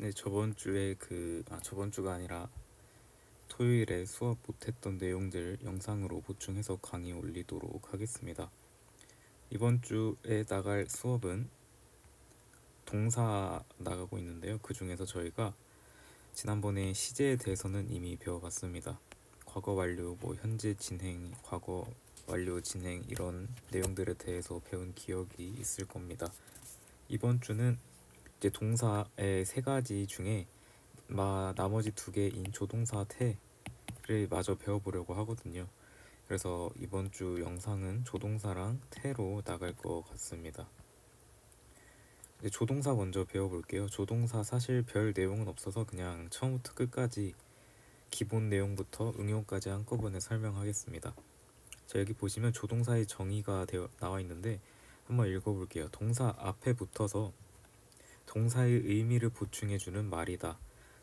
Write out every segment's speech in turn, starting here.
네, 저번 주에 저번 주가 아니라 토요일에 수업 못했던 내용들 영상으로 보충해서 강의 올리도록 하겠습니다. 이번 주에 나갈 수업은 동사 나가고 있는데요. 그 중에서 저희가 지난번에 시제에 대해서는 이미 배워봤습니다. 과거 완료, 현재 진행, 과거 완료 진행 이런 내용들에 대해서 배운 기억이 있을 겁니다. 이번 주는 이제 동사의 세 가지 중에 나머지 두 개인 조동사 태를 마저 배워보려고 하거든요. 그래서 이번 주 영상은 조동사랑 태로 나갈 것 같습니다. 이제 조동사 먼저 배워볼게요. 조동사 사실 별 내용은 없어서 그냥 처음부터 끝까지 기본 내용부터 응용까지 한꺼번에 설명하겠습니다. 자, 여기 보시면 조동사의 정의가 나와 있는데 한번 읽어볼게요. 동사 앞에 붙어서 동사의 의미를 보충해주는 말이다.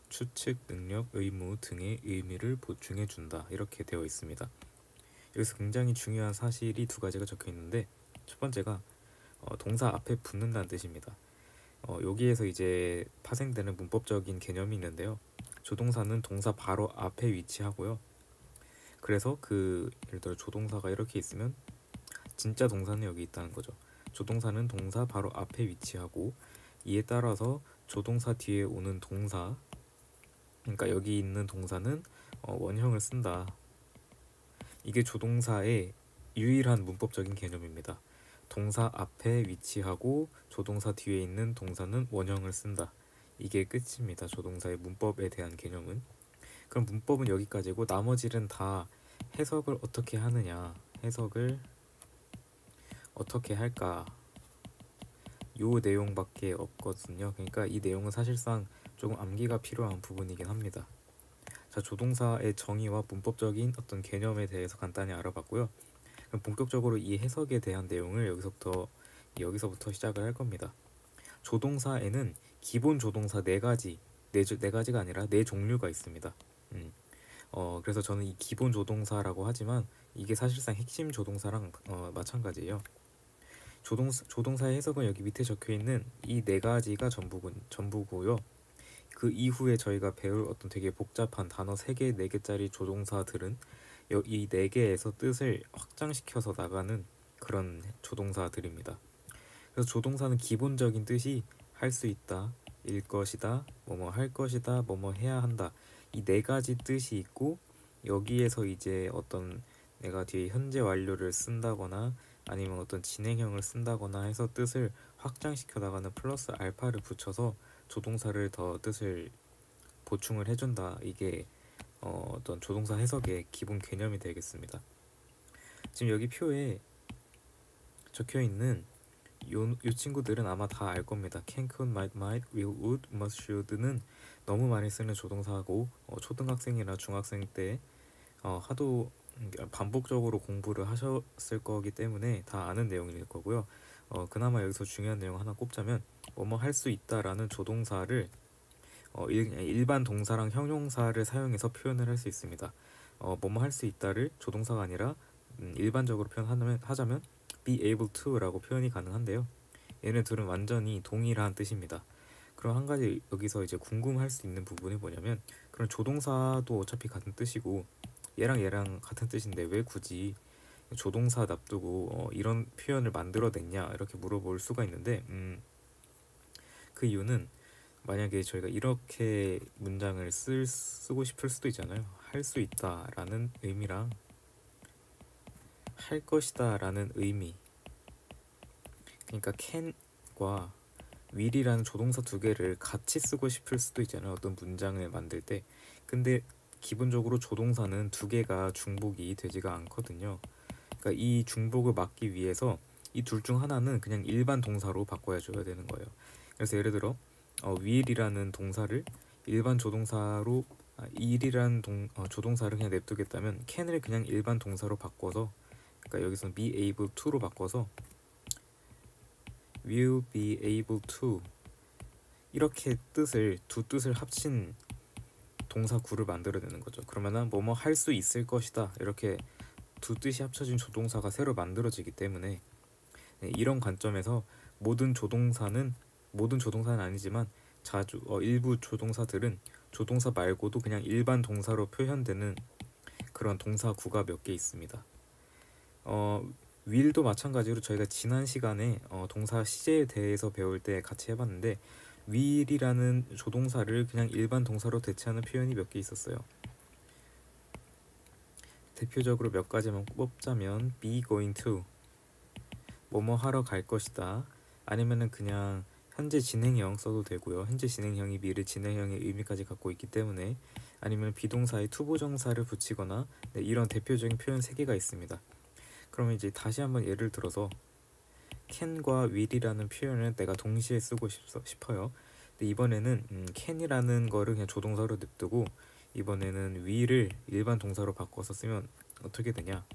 추측, 능력, 의무 등의 의미를 보충해준다. 이렇게 되어 있습니다. 여기서 굉장히 중요한 사실이 두 가지가 적혀 있는데 첫 번째가 동사 앞에 붙는다는 뜻입니다. 여기에서 이제 파생되는 문법적인 개념이 있는데요. 조동사는 동사 바로 앞에 위치하고요. 그래서 예를 들어 조동사가 이렇게 있으면 진짜 동사는 여기 있다는 거죠. 조동사는 동사 바로 앞에 위치하고 이에 따라서 조동사 뒤에 오는 동사, 그러니까 여기 있는 동사는 원형을 쓴다. 이게 조동사의 유일한 문법적인 개념입니다. 동사 앞에 위치하고 조동사 뒤에 있는 동사는 원형을 쓴다. 이게 끝입니다. 조동사의 문법에 대한 개념은. 그럼 문법은 여기까지고 나머지는 다 해석을 어떻게 하느냐, 해석을 어떻게 할까, 요 내용밖에 없거든요. 그러니까 이 내용은 사실상 조금 암기가 필요한 부분이긴 합니다. 자, 조동사의 정의와 문법적인 어떤 개념에 대해서 간단히 알아봤고요. 그럼 본격적으로 이 해석에 대한 내용을 여기서부터 시작을 할 겁니다. 조동사에는 기본 조동사 네 가지가 아니라 네 종류가 있습니다. 그래서 저는 이 기본 조동사라고 하지만 이게 사실상 핵심 조동사랑 마찬가지예요. 조동사의 해석은 여기 밑에 적혀있는 이 네 가지가 전부고요. 그 이후에 저희가 배울 어떤 되게 복잡한 단어 3개, 4개짜리 조동사들은 이 4개에서 뜻을 확장시켜서 나가는 그런 조동사들입니다. 그래서 조동사는 기본적인 뜻이 할 수 있다, 일 것이다, 뭐뭐 할 것이다, 뭐뭐 해야 한다. 이 4가지 뜻이 있고 여기에서 이제 어떤 내가 뒤에 현재 완료를 쓴다거나 아니면 어떤 진행형을 쓴다거나 해서 뜻을 확장시켜 나가는 플러스 알파를 붙여서 조동사를 더 뜻을 보충을 해준다. 이게 어떤 조동사 해석의 기본 개념이 되겠습니다. 지금 여기 표에 적혀있는 요 친구들은 아마 다 알 겁니다. can, could, might, will, would, must, should는 너무 많이 쓰는 조동사고 초등학생이나 중학생 때 하도 반복적으로 공부를 하셨을 거기 때문에 다 아는 내용일 거고요. 그나마 여기서 중요한 내용 하나 꼽자면 뭐뭐 할 수 있다라는 조동사를 일반 동사랑 형용사를 사용해서 표현을 할 수 있습니다. 뭐뭐 할 수 있다를 조동사가 아니라 일반적으로 하자면 be able to라고 표현이 가능한데요. 얘네 둘은 완전히 동일한 뜻입니다. 그럼 한 가지 여기서 이제 궁금할 수 있는 부분이 뭐냐면 그럼 조동사도 어차피 같은 뜻이고 얘랑 같은 뜻인데 왜 굳이 조동사 납두고 이런 표현을 만들어냈냐 이렇게 물어볼 수가 있는데 그 이유는 만약에 저희가 이렇게 문장을 쓰고 싶을 수도 있잖아요. 할 수 있다 라는 의미랑 할 것이다 라는 의미, 그러니까 can과 will이라는 조동사 두 개를 같이 쓰고 싶을 수도 있잖아요. 어떤 문장을 만들 때. 근데 기본적으로 조동사는 두 개가 중복이 되지가 않거든요. 그러니까 이 중복을 막기 위해서 이 둘 중 하나는 그냥 일반 동사로 바꿔줘야 되는 거예요. 그래서 예를 들어 will이라는 동사를 일반 조동사로 will이라는 조동사를 그냥 냅두겠다면 can을 그냥 일반 동사로 바꿔서, 그러니까 여기서는 be able to로 바꿔서 will be able to 이렇게 두 뜻을 합친 동사구를 만들어내는 거죠. 그러면은 뭐뭐 할 수 있을 것이다 이렇게 두 뜻이 합쳐진 조동사가 새로 만들어지기 때문에 이런 관점에서 모든 조동사는 아니지만 자주 일부 조동사들은 조동사 말고도 그냥 일반 동사로 표현되는 그런 동사구가 몇 개 있습니다. will도 마찬가지로 저희가 지난 시간에 동사 시제에 대해서 배울 때 같이 해봤는데 will이라는 조동사를 그냥 일반 동사로 대체하는 표현이 몇 개 있었어요. 대표적으로 몇 가지만 뽑자면 be going to, 뭐뭐 하러 갈 것이다. 아니면은 그냥 현재 진행형 써도 되고요. 현재 진행형이 미래 진행형의 의미까지 갖고 있기 때문에, 아니면 비동사에 투부정사를 붙이거나, 네, 이런 대표적인 표현 3개가 있습니다. 그러면 이제 다시 한번 예를 들어서 can과 will이라는 표현을 내가 동시에 쓰고 싶어요. 근데 이번에는 can이라는 거를 그냥 조동사로 냅두고 이번에는 will을 일반 동사로 바꿔서 쓰면 어떻게 되냐?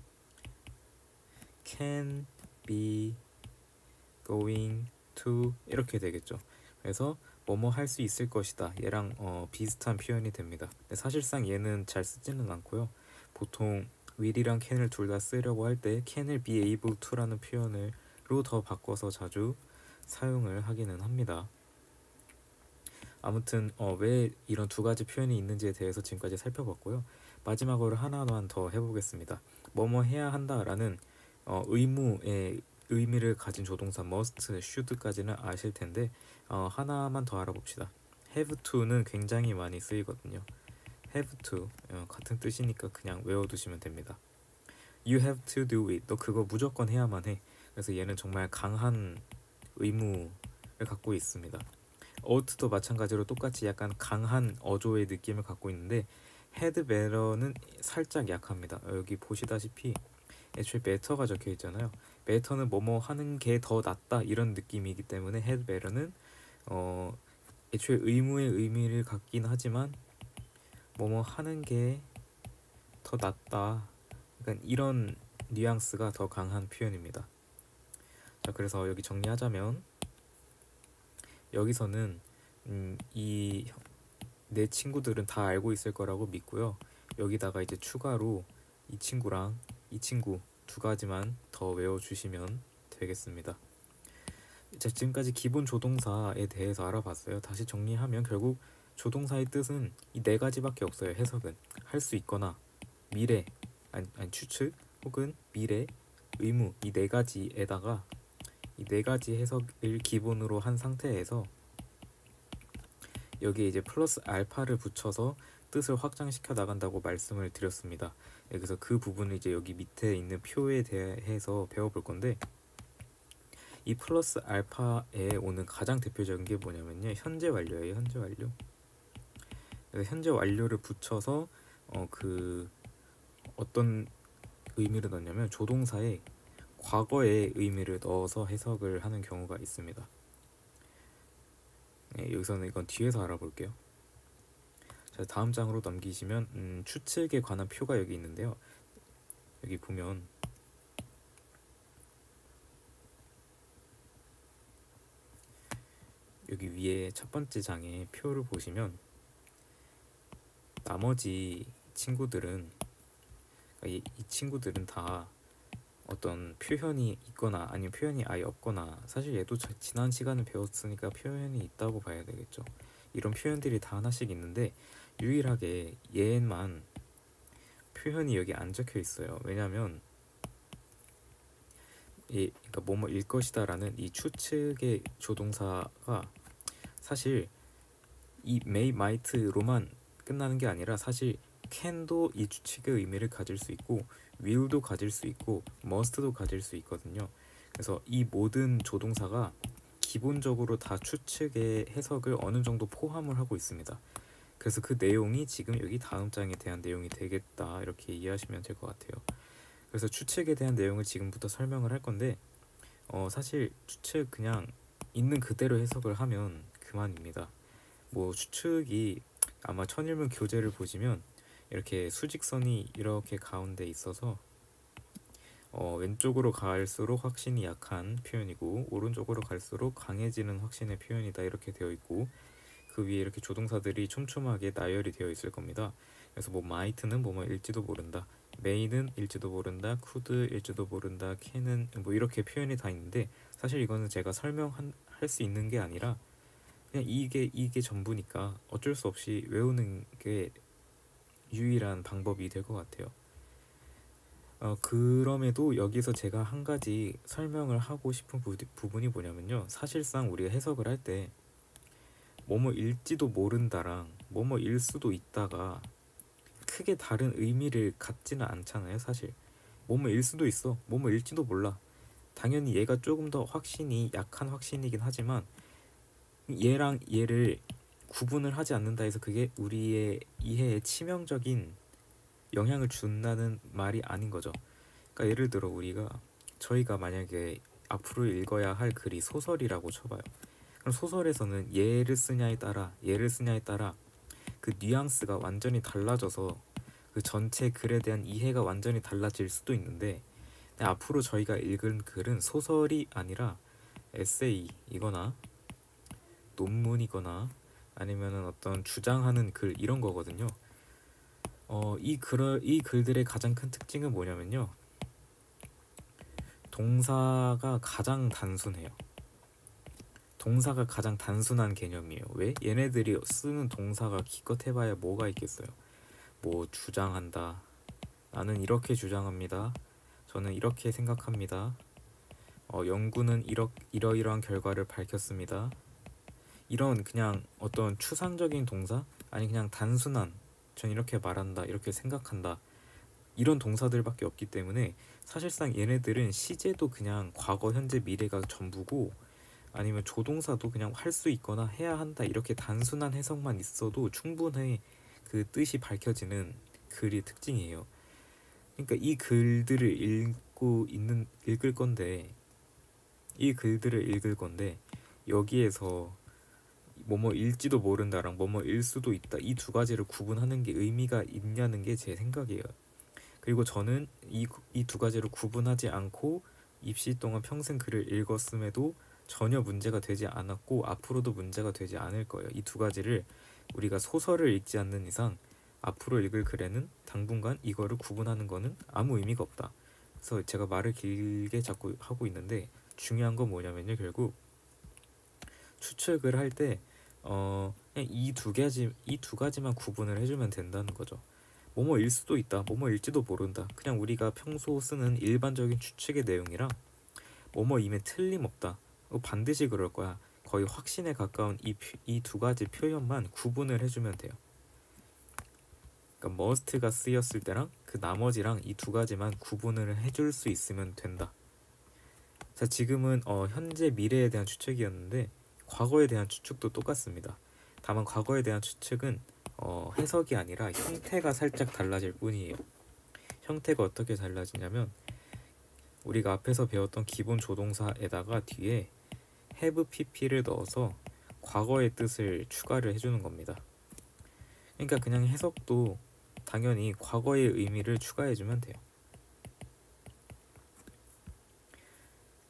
can be going to 이렇게 되겠죠. 그래서 뭐뭐 할 수 있을 것이다. 얘랑 비슷한 표현이 됩니다. 근데 사실상 얘는 잘 쓰지는 않고요. 보통 will이랑 can을 둘 다 쓰려고 할 때 can을 be able to라는 표현으로 더 바꿔서 자주 사용을 하기는 합니다. 아무튼 왜 이런 두 가지 표현이 있는지에 대해서 지금까지 살펴봤고요. 마지막으로 하나만 더 해보겠습니다. 뭐뭐 해야 한다라는 의무의 의미를 가진 조동사 must, should까지는 아실 텐데 하나만 더 알아봅시다. have to는 굉장히 많이 쓰이거든요. have to 같은 뜻이니까 그냥 외워두시면 됩니다. You have to do it. 너 그거 무조건 해야만 해. 그래서 얘는 정말 강한 의무를 갖고 있습니다. ough도 마찬가지로 똑같이 약간 강한 어조의 느낌을 갖고 있는데 had better는 살짝 약합니다. 여기 보시다시피 애초에 better가 적혀 있잖아요. better는 뭐뭐 하는 게 더 낫다 이런 느낌이기 때문에 had better는 애초에 의무의 의미를 갖긴 하지만 뭐뭐 하는 게 더 낫다, 그러니까 이런 뉘앙스가 더 강한 표현입니다. 자, 그래서 여기 정리하자면 여기서는 이 내 친구들은 다 알고 있을 거라고 믿고요. 여기다가 이제 추가로 이 친구랑 이 친구 두 가지만 더 외워주시면 되겠습니다. 자, 지금까지 기본 조동사에 대해서 알아봤어요. 다시 정리하면 결국 조동사의 뜻은 이 4가지밖에 없어요. 해석은 할 수 있거나, 미래, 아니 추측, 혹은 미래, 의무, 이 4가지에다가 이 4가지 해석을 기본으로 한 상태에서 여기에 이제 플러스 알파를 붙여서 뜻을 확장시켜 나간다고 말씀을 드렸습니다. 그래서 그 부분을 이제 여기 밑에 있는 표에 대해서 배워볼 건데, 이 플러스 알파에 오는 가장 대표적인 게 뭐냐면요, 현재 완료예요. 현재 완료. 그래서 현재 완료를 붙여서 그 어떤 의미를 넣냐면 조동사에 과거의 의미를 넣어서 해석을 하는 경우가 있습니다. 네, 여기서는 이건 뒤에서 알아볼게요. 자, 다음 장으로 넘기시면 추측에 관한 표가 여기 있는데요. 여기 보면 여기 위에 첫 번째 장의 표를 보시면 나머지 친구들은, 이 친구들은 다 어떤 표현이 있거나 아니면 표현이 아예 없거나, 사실 얘도 지난 시간에 배웠으니까 표현이 있다고 봐야 되겠죠. 이런 표현들이 다 하나씩 있는데 유일하게 얘만 표현이 여기 안 적혀 있어요. 왜냐면 그러니까 뭐뭐일 것이다 라는 이 추측의 조동사가 사실 이 may, might로만 끝나는 게 아니라 사실 can도 이 추측의 의미를 가질 수 있고 will도 가질 수 있고 must도 가질 수 있거든요. 그래서 이 모든 조동사가 기본적으로 다 추측의 해석을 어느 정도 포함을 하고 있습니다. 그래서 그 내용이 지금 여기 다음 장에 대한 내용이 되겠다, 이렇게 이해하시면 될 것 같아요. 그래서 추측에 대한 내용을 지금부터 설명을 할 건데 사실 추측 그냥 있는 그대로 해석을 하면 그만입니다. 뭐 추측이 아마 천일문 교재를 보시면 이렇게 수직선이 이렇게 가운데 있어서 왼쪽으로 갈수록 확신이 약한 표현이고 오른쪽으로 갈수록 강해지는 확신의 표현이다, 이렇게 되어 있고 그 위에 이렇게 조동사들이 촘촘하게 나열이 되어 있을 겁니다. 그래서 뭐 might는 뭐뭐일지도 모른다, may는 일지도 모른다, could일지도 모른다, can은 뭐 이렇게 표현이 다 있는데 사실 이거는 제가 설명할 수 있는 게 아니라 그냥 이게 전부니까 어쩔 수 없이 외우는 게 유일한 방법이 될 것 같아요. 그럼에도 여기서 제가 한 가지 설명을 하고 싶은 부분이 뭐냐면요. 사실상 우리가 해석을 할 때 뭐뭐일지도 모른다랑 뭐뭐일 수도 있다가 크게 다른 의미를 갖지는 않잖아요. 사실 뭐뭐일 수도 있어, 뭐뭐일지도 몰라. 당연히 얘가 조금 더 확신이 약한 확신이긴 하지만 얘랑 얘를 구분을 하지 않는다 해서 그게 우리의 이해에 치명적인 영향을 준다는 말이 아닌 거죠. 그러니까 예를 들어 저희가 만약에 앞으로 읽어야 할 글이 소설이라고 쳐봐요. 그럼 소설에서는 얘를 쓰냐에 따라 그 뉘앙스가 완전히 달라져서 그 전체 글에 대한 이해가 완전히 달라질 수도 있는데, 앞으로 저희가 읽은 글은 소설이 아니라 에세이이거나 논문이거나 아니면은 어떤 주장하는 글 이런 거거든요. 이 글들의 가장 큰 특징은 뭐냐면요. 동사가 가장 단순해요. 동사가 가장 단순한 개념이에요. 왜? 얘네들이 쓰는 동사가 기껏 해봐야 뭐가 있겠어요. 뭐 주장한다. 나는 이렇게 주장합니다. 저는 이렇게 생각합니다. 연구는 이러이러한 결과를 밝혔습니다. 이런 그냥 어떤 추상적인 동사? 아니 그냥 단순한 전 이렇게 말한다, 이렇게 생각한다, 이런 동사들밖에 없기 때문에 사실상 얘네들은 시제도 그냥 과거, 현재, 미래가 전부고, 아니면 조동사도 그냥 할 수 있거나 해야 한다, 이렇게 단순한 해석만 있어도 충분히 그 뜻이 밝혀지는 글이 특징이에요. 그러니까 이 글들을 읽을 건데 여기에서 뭐뭐일지도 모른다랑 뭐뭐일 수도 있다, 이 두 가지를 구분하는 게 의미가 있냐는 게 제 생각이에요. 그리고 저는 이 두 가지를 구분하지 않고 입시 동안 평생 글을 읽었음에도 전혀 문제가 되지 않았고 앞으로도 문제가 되지 않을 거예요. 이 두 가지를 우리가 소설을 읽지 않는 이상 앞으로 읽을 글에는 당분간 이거를 구분하는 거는 아무 의미가 없다. 그래서 제가 말을 길게 자꾸 하고 있는데 중요한 건 뭐냐면요. 결국 추측을 할 때 그냥 이 두 가지만 구분을 해주면 된다는 거죠. 뭐뭐일 수도 있다, 뭐뭐일지도 모른다. 그냥 우리가 평소 쓰는 일반적인 추측의 내용이랑 뭐뭐이면 틀림없다, 반드시 그럴 거야, 거의 확신에 가까운 이 두 가지 표현만 구분을 해주면 돼요. 그러니까 must가 쓰였을 때랑 그 나머지랑 이 두 가지만 구분을 해줄 수 있으면 된다. 자, 지금은 현재 미래에 대한 추측이었는데 과거에 대한 추측도 똑같습니다. 다만 과거에 대한 추측은 해석이 아니라 형태가 살짝 달라질 뿐이에요. 형태가 어떻게 달라지냐면 우리가 앞에서 배웠던 기본 조동사에다가 뒤에 have pp를 넣어서 과거의 뜻을 추가를 해주는 겁니다. 그러니까 그냥 해석도 당연히 과거의 의미를 추가해주면 돼요.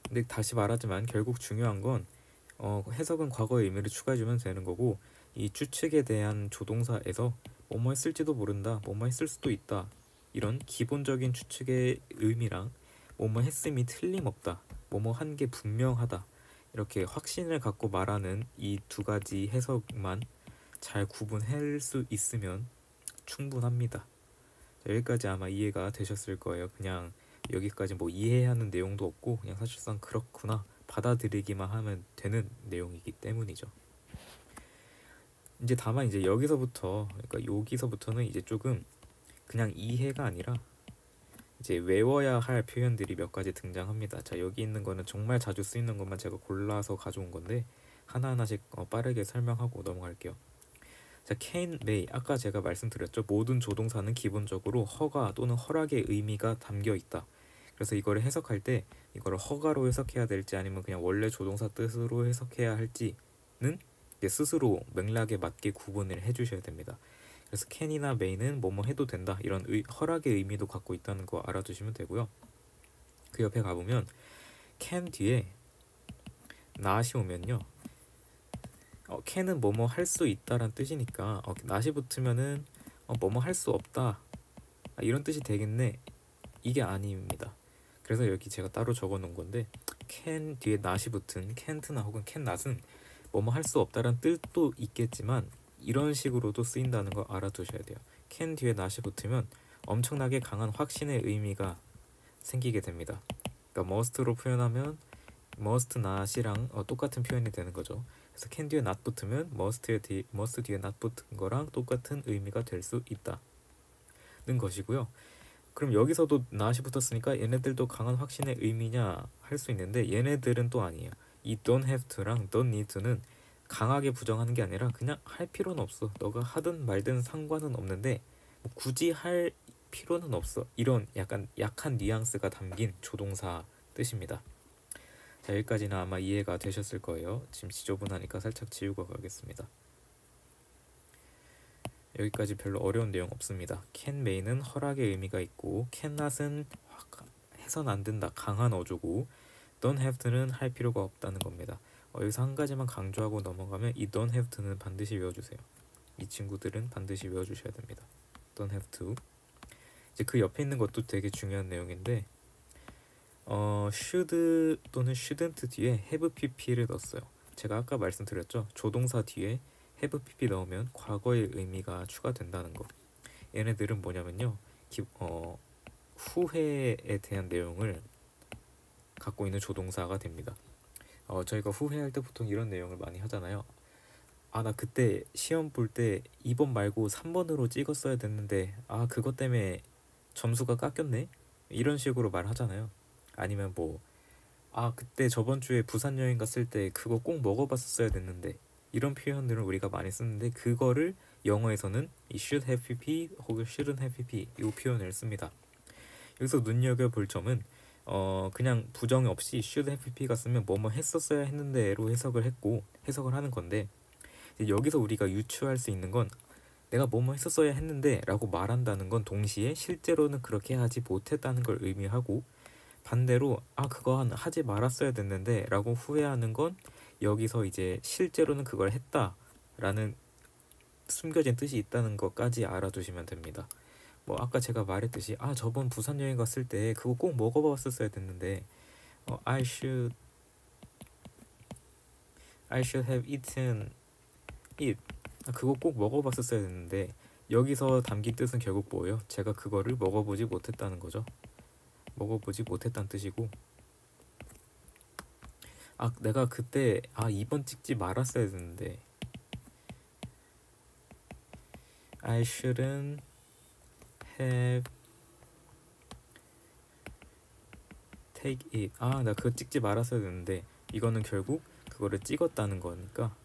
근데 다시 말하지만 결국 중요한 건 해석은 과거의 의미를 추가해주면 되는 거고, 이 추측에 대한 조동사에서 뭐뭐 했을지도 모른다, 뭐뭐 했을 수도 있다, 이런 기본적인 추측의 의미랑 뭐뭐 했음이 틀림없다, 뭐뭐 한 게 분명하다, 이렇게 확신을 갖고 말하는 이 두 가지 해석만 잘 구분할 수 있으면 충분합니다. 자, 여기까지 아마 이해가 되셨을 거예요. 그냥 여기까지 뭐 이해해야 하는 내용도 없고 그냥 사실상 그렇구나 받아들이기만 하면 되는 내용이기 때문이죠. 이제 다만 이제 여기서부터는 이제 조금 그냥 이해가 아니라 이제 외워야 할 표현들이 몇 가지 등장합니다. 자, 여기 있는 거는 정말 자주 쓰이는 것만 제가 골라서 가져온 건데 하나하나씩 빠르게 설명하고 넘어갈게요. 자, can, may, 아까 제가 말씀드렸죠. 모든 조동사는 기본적으로 허가 또는 허락의 의미가 담겨 있다. 그래서 이거를 해석할 때 이거를 허가로 해석해야 될지 아니면 그냥 원래 조동사 뜻으로 해석해야 할지는 스스로 맥락에 맞게 구분을 해주셔야 됩니다. 그래서 can이나 may는 뭐뭐 해도 된다, 이런 허락의 의미도 갖고 있다는 거 알아두시면 되고요. 그 옆에 가보면 can 뒤에 not이 오면요, can은 뭐뭐 할 수 있다란 뜻이니까 not이 붙으면은 뭐뭐 할 수 없다, 이런 뜻이 되겠네, 이게 아닙니다. 그래서 여기 제가 따로 적어 놓은 건데 can 뒤에 not이 붙은 can't나 혹은 can not은 뭐뭐 할 수 없다란 뜻도 있겠지만 이런 식으로도 쓰인다는 거 알아두셔야 돼요. can 뒤에 not이 붙으면 엄청나게 강한 확신의 의미가 생기게 됩니다. 그러니까 must로 표현하면 must not이랑 똑같은 표현이 되는 거죠. 그래서 can 뒤에 not 붙으면 must 뒤에 not 붙은 거랑 똑같은 의미가 될 수 있다는 것이고요. 그럼 여기서도 not이 붙었으니까 얘네들도 강한 확신의 의미냐 할 수 있는데 얘네들은 또 아니에요. 이 don't have to랑 don't need to는 강하게 부정하는 게 아니라 그냥 할 필요는 없어. 너가 하든 말든 상관은 없는데 뭐 굳이 할 필요는 없어. 이런 약간 약한 뉘앙스가 담긴 조동사 뜻입니다. 자, 여기까지는 아마 이해가 되셨을 거예요. 지금 지저분하니까 살짝 지우고 가겠습니다. 여기까지 별로 어려운 내용 없습니다. can may는 허락의 의미가 있고 cannot은 해선 안 된다 강한 어조고 don't have to는 할 필요가 없다는 겁니다. 여기서 한 가지만 강조하고 넘어가면 이 don't have to는 반드시 외워주세요. 이 친구들은 반드시 외워주셔야 됩니다. don't have to. 이제 그 옆에 있는 것도 되게 중요한 내용인데 should 또는 shouldn't 뒤에 have pp를 넣었어요. 제가 아까 말씀드렸죠. 조동사 뒤에 have pp 넣으면 과거의 의미가 추가된다는 거. 얘네들은 뭐냐면요. 후회에 대한 내용을 갖고 있는 조동사가 됩니다. 저희가 후회할 때 보통 이런 내용을 많이 하잖아요. 아, 나 그때 시험 볼 때 2번 말고 3번으로 찍었어야 됐는데 그것 때문에 점수가 깎였네? 이런 식으로 말하잖아요. 아니면 그때 저번 주에 부산 여행 갔을 때 그거 꼭 먹어봤었어야 됐는데 이런 표현들을 우리가 많이 쓰는데 그거를 영어에서는 이 should have pp 혹은 shouldn't have pp 이 표현을 씁니다. 여기서 눈여겨볼 점은 그냥 부정 없이 should have pp가 쓰면 뭐뭐 했었어야 했는데로 해석을 하는 건데 이제 여기서 우리가 유추할 수 있는 건 내가 뭐뭐 했었어야 했는데 라고 말한다는 건 동시에 실제로는 그렇게 하지 못했다는 걸 의미하고 반대로 그거 하지 말았어야 됐는데 라고 후회하는 건 여기서 이제 실제로는 그걸 했다라는 숨겨진 뜻이 있다는 것까지 알아두시면 됩니다. 아까 제가 말했듯이 저번 부산 여행 갔을 때 그거 꼭 먹어봤었어야 됐는데 I should have eaten it. 그거 꼭 먹어봤었어야 됐는데 여기서 담긴 뜻은 결국 뭐예요? 제가 그거를 먹어보지 못했다는 거죠. 먹어보지 못했다는 뜻이고 내가 그때 2번 찍지 말았어야 됐는데 I shouldn't have take it. 나 그거 찍지 말았어야 됐는데 이거는 결국 그거를 찍었다는 거니까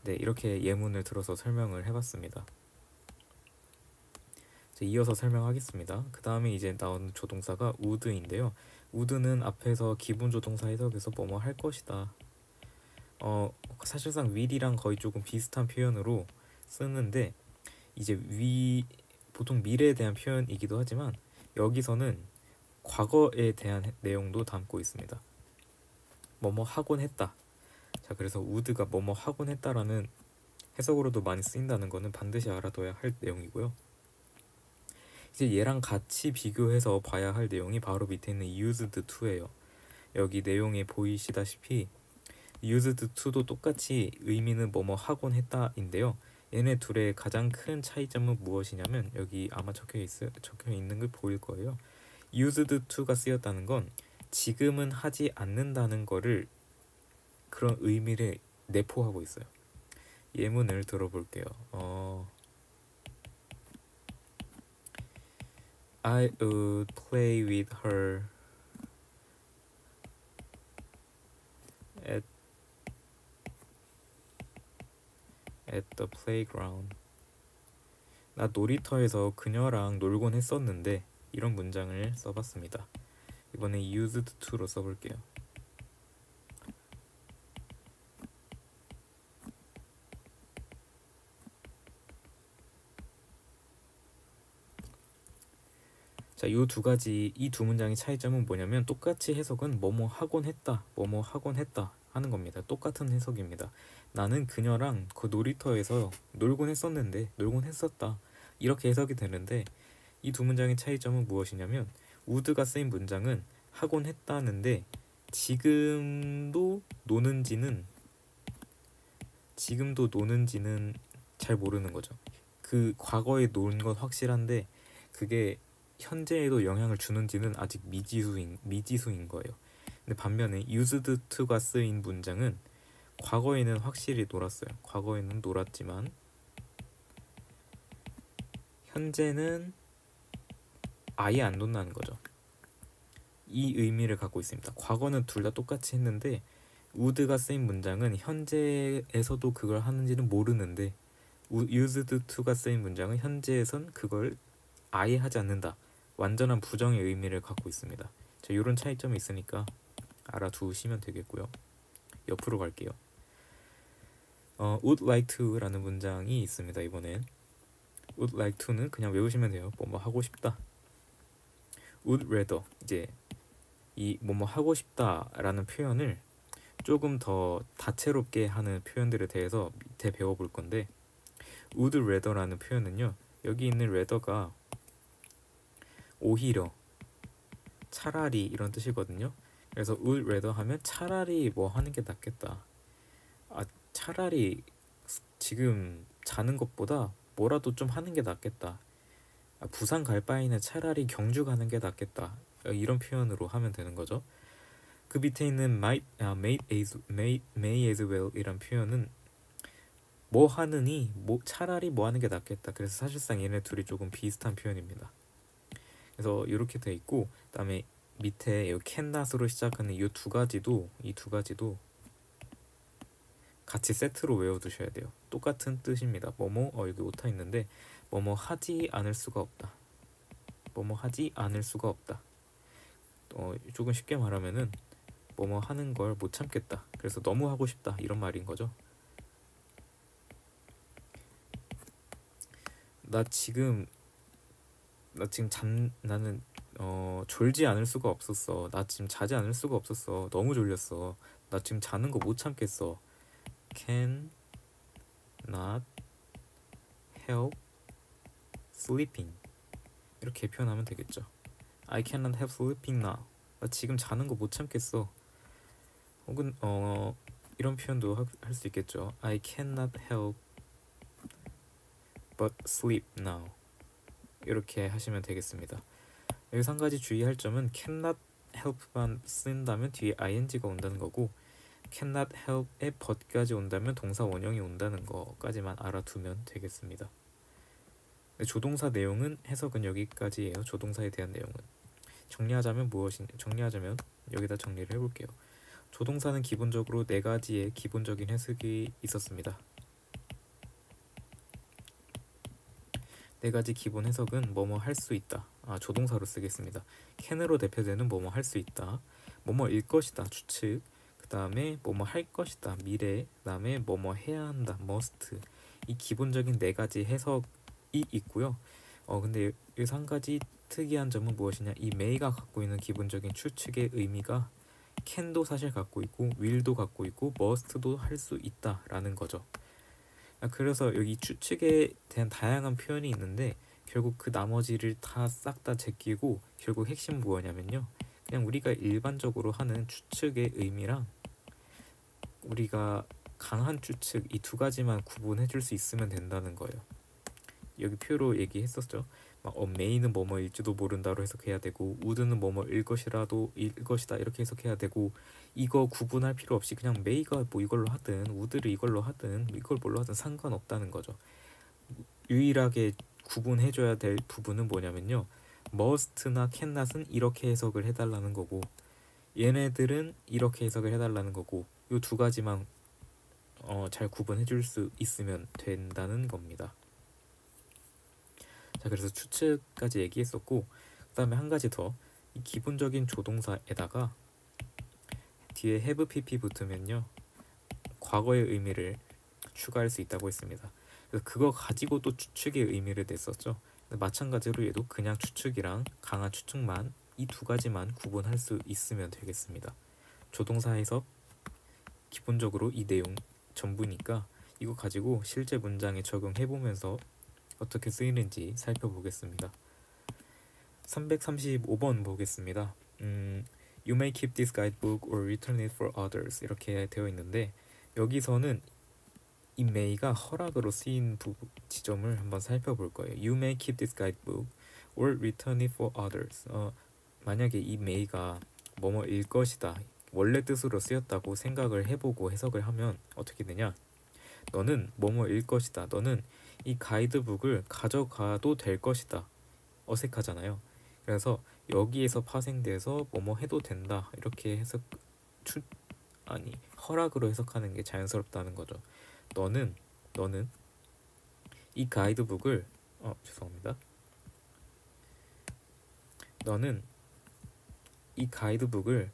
네, 이렇게 예문을 들어서 설명을 해봤습니다. 이어서 설명하겠습니다. 그 다음에 이제 나오는 조동사가 would인데요. would는 앞에서 기본 조동사 해석에서 뭐뭐 할 것이다. 사실상 will이랑 거의 조금 비슷한 표현으로 쓰는데 이제 보통 미래에 대한 표현이기도 하지만 여기서는 과거에 대한 내용도 담고 있습니다. 뭐뭐 하곤 했다. 자, 그래서 would가 뭐뭐 하곤 했다라는 해석으로도 많이 쓰인다는 거는 반드시 알아둬야 할 내용이고요. 이제 얘랑 같이 비교해서 봐야 할 내용이 바로 밑에 있는 used to예요. 여기 내용에 보이시다시피 used to도 똑같이 의미는 뭐뭐 하곤 했다인데요. 얘네 둘의 가장 큰 차이점은 무엇이냐면 여기 아마 적혀 있는 걸 보일 거예요. used to가 쓰였다는 건 지금은 하지 않는다는 거를 그런 의미를 내포하고 있어요. 예문을 들어볼게요. I would play with her at the playground. 나 놀이터에서 그녀랑 놀곤 했었는데 이런 문장을 써봤습니다. 이번에 used to로 써볼게요. 자, 이 두 문장의 차이점은 뭐냐면 똑같이 해석은 뭐뭐 하곤 했다, 뭐뭐 하곤 했다 하는 겁니다. 똑같은 해석입니다. 나는 그녀랑 그 놀이터에서 놀곤 했었다 이렇게 해석이 되는데 이 두 문장의 차이점은 무엇이냐면 would가 쓰인 문장은 하곤 했다는데 지금도 노는지는 지금도 노는지는 잘 모르는 거죠. 그 과거에 논 건 확실한데 그게 현재에도 영향을 주는지는 아직 미지수인 거예요. 근데 반면에 used to가 쓰인 문장은 과거에는 확실히 놀았어요. 과거에는 놀았지만 현재는 아예 안 논다는 거죠. 이 의미를 갖고 있습니다. 과거는 둘 다 똑같이 했는데 would가 쓰인 문장은 현재에서도 그걸 하는지는 모르는데 used to가 쓰인 문장은 현재에선 그걸 아예 하지 않는다. 완전한 부정의 의미를 갖고 있습니다. 자, 이런 차이점이 있으니까 알아두시면 되겠고요. 옆으로 갈게요. would like to라는 문장이 있습니다. 이번엔 would like to는 그냥 외우시면 돼요. 뭐뭐 하고 싶다. would rather, 이제 이 뭐뭐 하고 싶다라는 표현을 조금 더 다채롭게 하는 표현들에 대해서 밑에 배워볼 건데, would rather라는 표현은요, 여기 있는 rather가 오히려, 차라리 이런 뜻이거든요. 그래서 would rather 하면 차라리 뭐 하는 게 낫겠다. 차라리 지금 자는 것보다 뭐라도 좀 하는 게 낫겠다. 부산 갈 바에는 차라리 경주 가는 게 낫겠다. 이런 표현으로 하면 되는 거죠. 그 밑에 있는 may as well 이란 표현은 뭐 하느니, 차라리 뭐 하는 게 낫겠다. 그래서 사실상 얘네 둘이 조금 비슷한 표현입니다. 그래서 이렇게 돼 있고, 그다음에 밑에 이 cannot으로 시작하는 이 두 가지도 같이 세트로 외워두셔야 돼요. 똑같은 뜻입니다. 여기 오타 있는데 뭐뭐 하지 않을 수가 없다. 뭐뭐 하지 않을 수가 없다. 조금 쉽게 말하면은 뭐뭐 하는 걸 못 참겠다. 그래서 너무 하고 싶다. 이런 말인 거죠. 나는 졸지 않을 수가 없었어. 나 지금 자지 않을 수가 없었어. 너무 졸렸어. 나 지금 자는 거 못 참겠어. Can not help sleeping. 이렇게 표현하면 되겠죠. I cannot help sleeping now. 나 지금 자는 거 못 참겠어. 혹은 이런 표현도 할 수 있겠죠. I cannot help but sleep now. 이렇게 하시면 되겠습니다. 여기서 한 가지 주의할 점은 cannot help만 쓴다면 뒤에 ing가 온다는 거고, cannot help에 but까지 온다면 동사 원형이 온다는 거까지만 알아두면 되겠습니다. 조동사 내용은 해석은 여기까지예요. 조동사에 대한 내용은. 정리하자면 여기다 정리를 해볼게요. 조동사는 기본적으로 4가지의 기본적인 해석이 있었습니다. 4가지 기본 해석은 뭐뭐 할 수 있다. 조동사로 쓰겠습니다. can으로 대표되는 뭐뭐 할 수 있다. 뭐뭐일 것이다. 추측. 그 다음에 뭐뭐 할 것이다. 미래. 그 다음에 뭐뭐 해야 한다. must. 이 기본적인 4가지 해석이 있고요. 근데 여기서 한 가지 특이한 점은 무엇이냐, 이 may가 갖고 있는 기본적인 추측의 의미가 can도 사실 갖고 있고 will도 갖고 있고 must도 할 수 있다라는 거죠. 그래서 여기 추측에 대한 다양한 표현이 있는데 결국 그 나머지를 다 싹 다 제끼고 결국 핵심 뭐냐면요, 그냥 우리가 일반적으로 하는 추측의 의미랑 우리가 강한 추측, 이 2가지만 구분해 줄 수 있으면 된다는 거예요. 여기 표로 얘기했었죠. may는 뭐뭐일지도 모른다로 해석해야 되고, would는 뭐뭐일 것이다 이렇게 해석해야 되고, 이거 구분할 필요 없이 그냥 may가 뭐 이걸로 하든 would를 이걸로 하든 이걸 뭘로 하든 상관없다는 거죠. 유일하게 구분해줘야 될 부분은 뭐냐면요, must나 cannot은 이렇게 해석을 해달라는 거고 얘네들은 이렇게 해석을 해달라는 거고, 이 2가지만 잘 구분해줄 수 있으면 된다는 겁니다. 자, 그래서 추측까지 얘기했었고, 그 다음에 한 가지 더, 이 기본적인 조동사에다가 뒤에 have pp 붙으면요 과거의 의미를 추가할 수 있다고 했습니다. 그래서 그거 가지고 또 추측의 의미를 냈었죠. 마찬가지로 얘도 그냥 추측이랑 강한 추측만, 이 2가지만 구분할 수 있으면 되겠습니다. 조동사 해석 기본적으로 이 내용 전부니까 이거 가지고 실제 문장에 적용해보면서 어떻게 쓰이는지 살펴보겠습니다. 335번 보겠습니다. You may keep this guidebook or return it for others 이렇게 되어 있는데, 여기서는 이 may가 허락으로 쓰인 지점을 한번 살펴볼 거예요. You may keep this guidebook or return it for others. 만약에 이 may가 뭐뭐일 것이다, 원래 뜻으로 쓰였다고 생각을 해보고 해석을 하면 어떻게 되냐? 너는 뭐뭐일 것이다. 너는 이 가이드북을 가져가도 될 것이다. 어색하잖아요. 그래서 여기에서 파생돼서 뭐뭐 해도 된다. 이렇게 해석 허락으로 해석하는 게 자연스럽다는 거죠. 너는 이 가이드북을 죄송합니다. 너는 이 가이드북을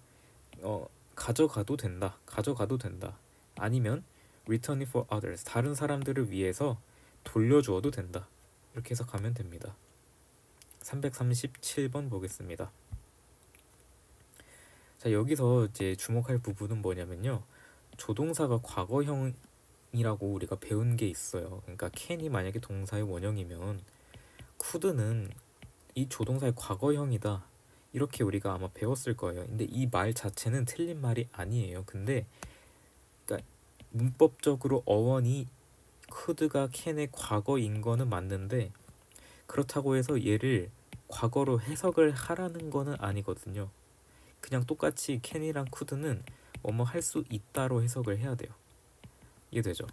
가져가도 된다. 아니면 return it for others. 다른 사람들을 위해서 돌려주어도 된다. 이렇게 해석하면 됩니다. 337번 보겠습니다. 자, 여기서 이제 주목할 부분은 뭐냐면요. 조동사가 과거형이라고 우리가 배운 게 있어요. 그러니까 can이 만약에 동사의 원형이면 could는 이 조동사의 과거형이다. 이렇게 우리가 아마 배웠을 거예요. 근데 이 말 자체는 틀린 말이 아니에요. 근데 그러니까 문법적으로 어원이 could가 can의 과거인 거는 맞는데 그렇다고 해서 얘를 과거로 해석을 하라는 거는 아니거든요. 그냥 똑같이 can이랑 could는 뭐뭐 할 수 있다로 해석을 해야 돼요. 이해되죠?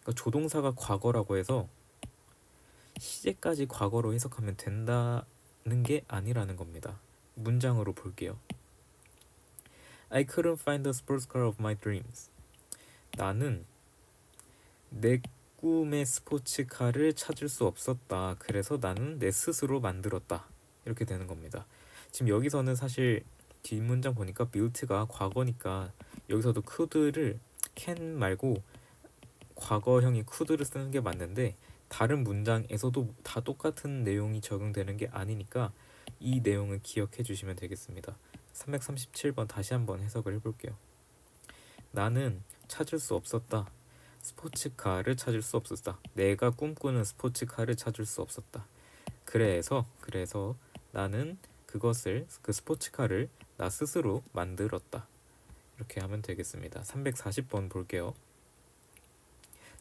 그러니까 조동사가 과거라고 해서 시제까지 과거로 해석하면 된다는 게 아니라는 겁니다. 문장으로 볼게요. I couldn't find the sports car of my dreams. 나는 내 꿈의 스포츠카를 찾을 수 없었다. 그래서 나는 내 스스로 만들었다. 이렇게 되는 겁니다. 지금 여기서는 사실 뒷문장 보니까 built가 과거니까 여기서도 could를 can 말고 과거형이 could를 쓰는 게 맞는데 다른 문장에서도 다 똑같은 내용이 적용되는 게 아니니까 이 내용을 기억해 주시면 되겠습니다. 337번 다시 한번 해석을 해볼게요. 나는 찾을 수 없었다. 스포츠카를 찾을 수 없었다. 내가 꿈꾸는 스포츠카를 찾을 수 없었다. 그래서 나는 그 스포츠카를 나 스스로 만들었다. 이렇게 하면 되겠습니다. 340번 볼게요.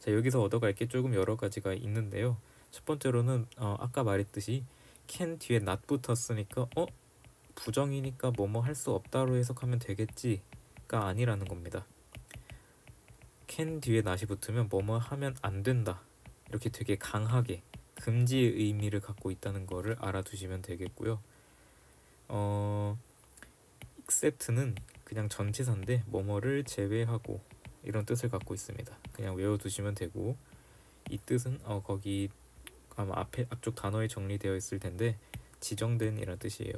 자, 여기서 얻어갈 게 조금 여러 가지가 있는데요. 첫 번째로는 아까 말했듯이 can 뒤에 not 붙었으니까 부정이니까 뭐뭐 할 수 없다로 해석하면 되겠지가 아니라는 겁니다. can 뒤에 not이 붙으면 뭐뭐 하면 안 된다. 이렇게 되게 강하게 금지의 의미를 갖고 있다는 거를 알아두시면 되겠고요. except는 그냥 전치사인데 뭐뭐를 제외하고 이런 뜻을 갖고 있습니다. 그냥 외워두시면 되고 이 뜻은 거기 아마 앞쪽 단어에 정리되어 있을 텐데 지정된 이런 뜻이에요.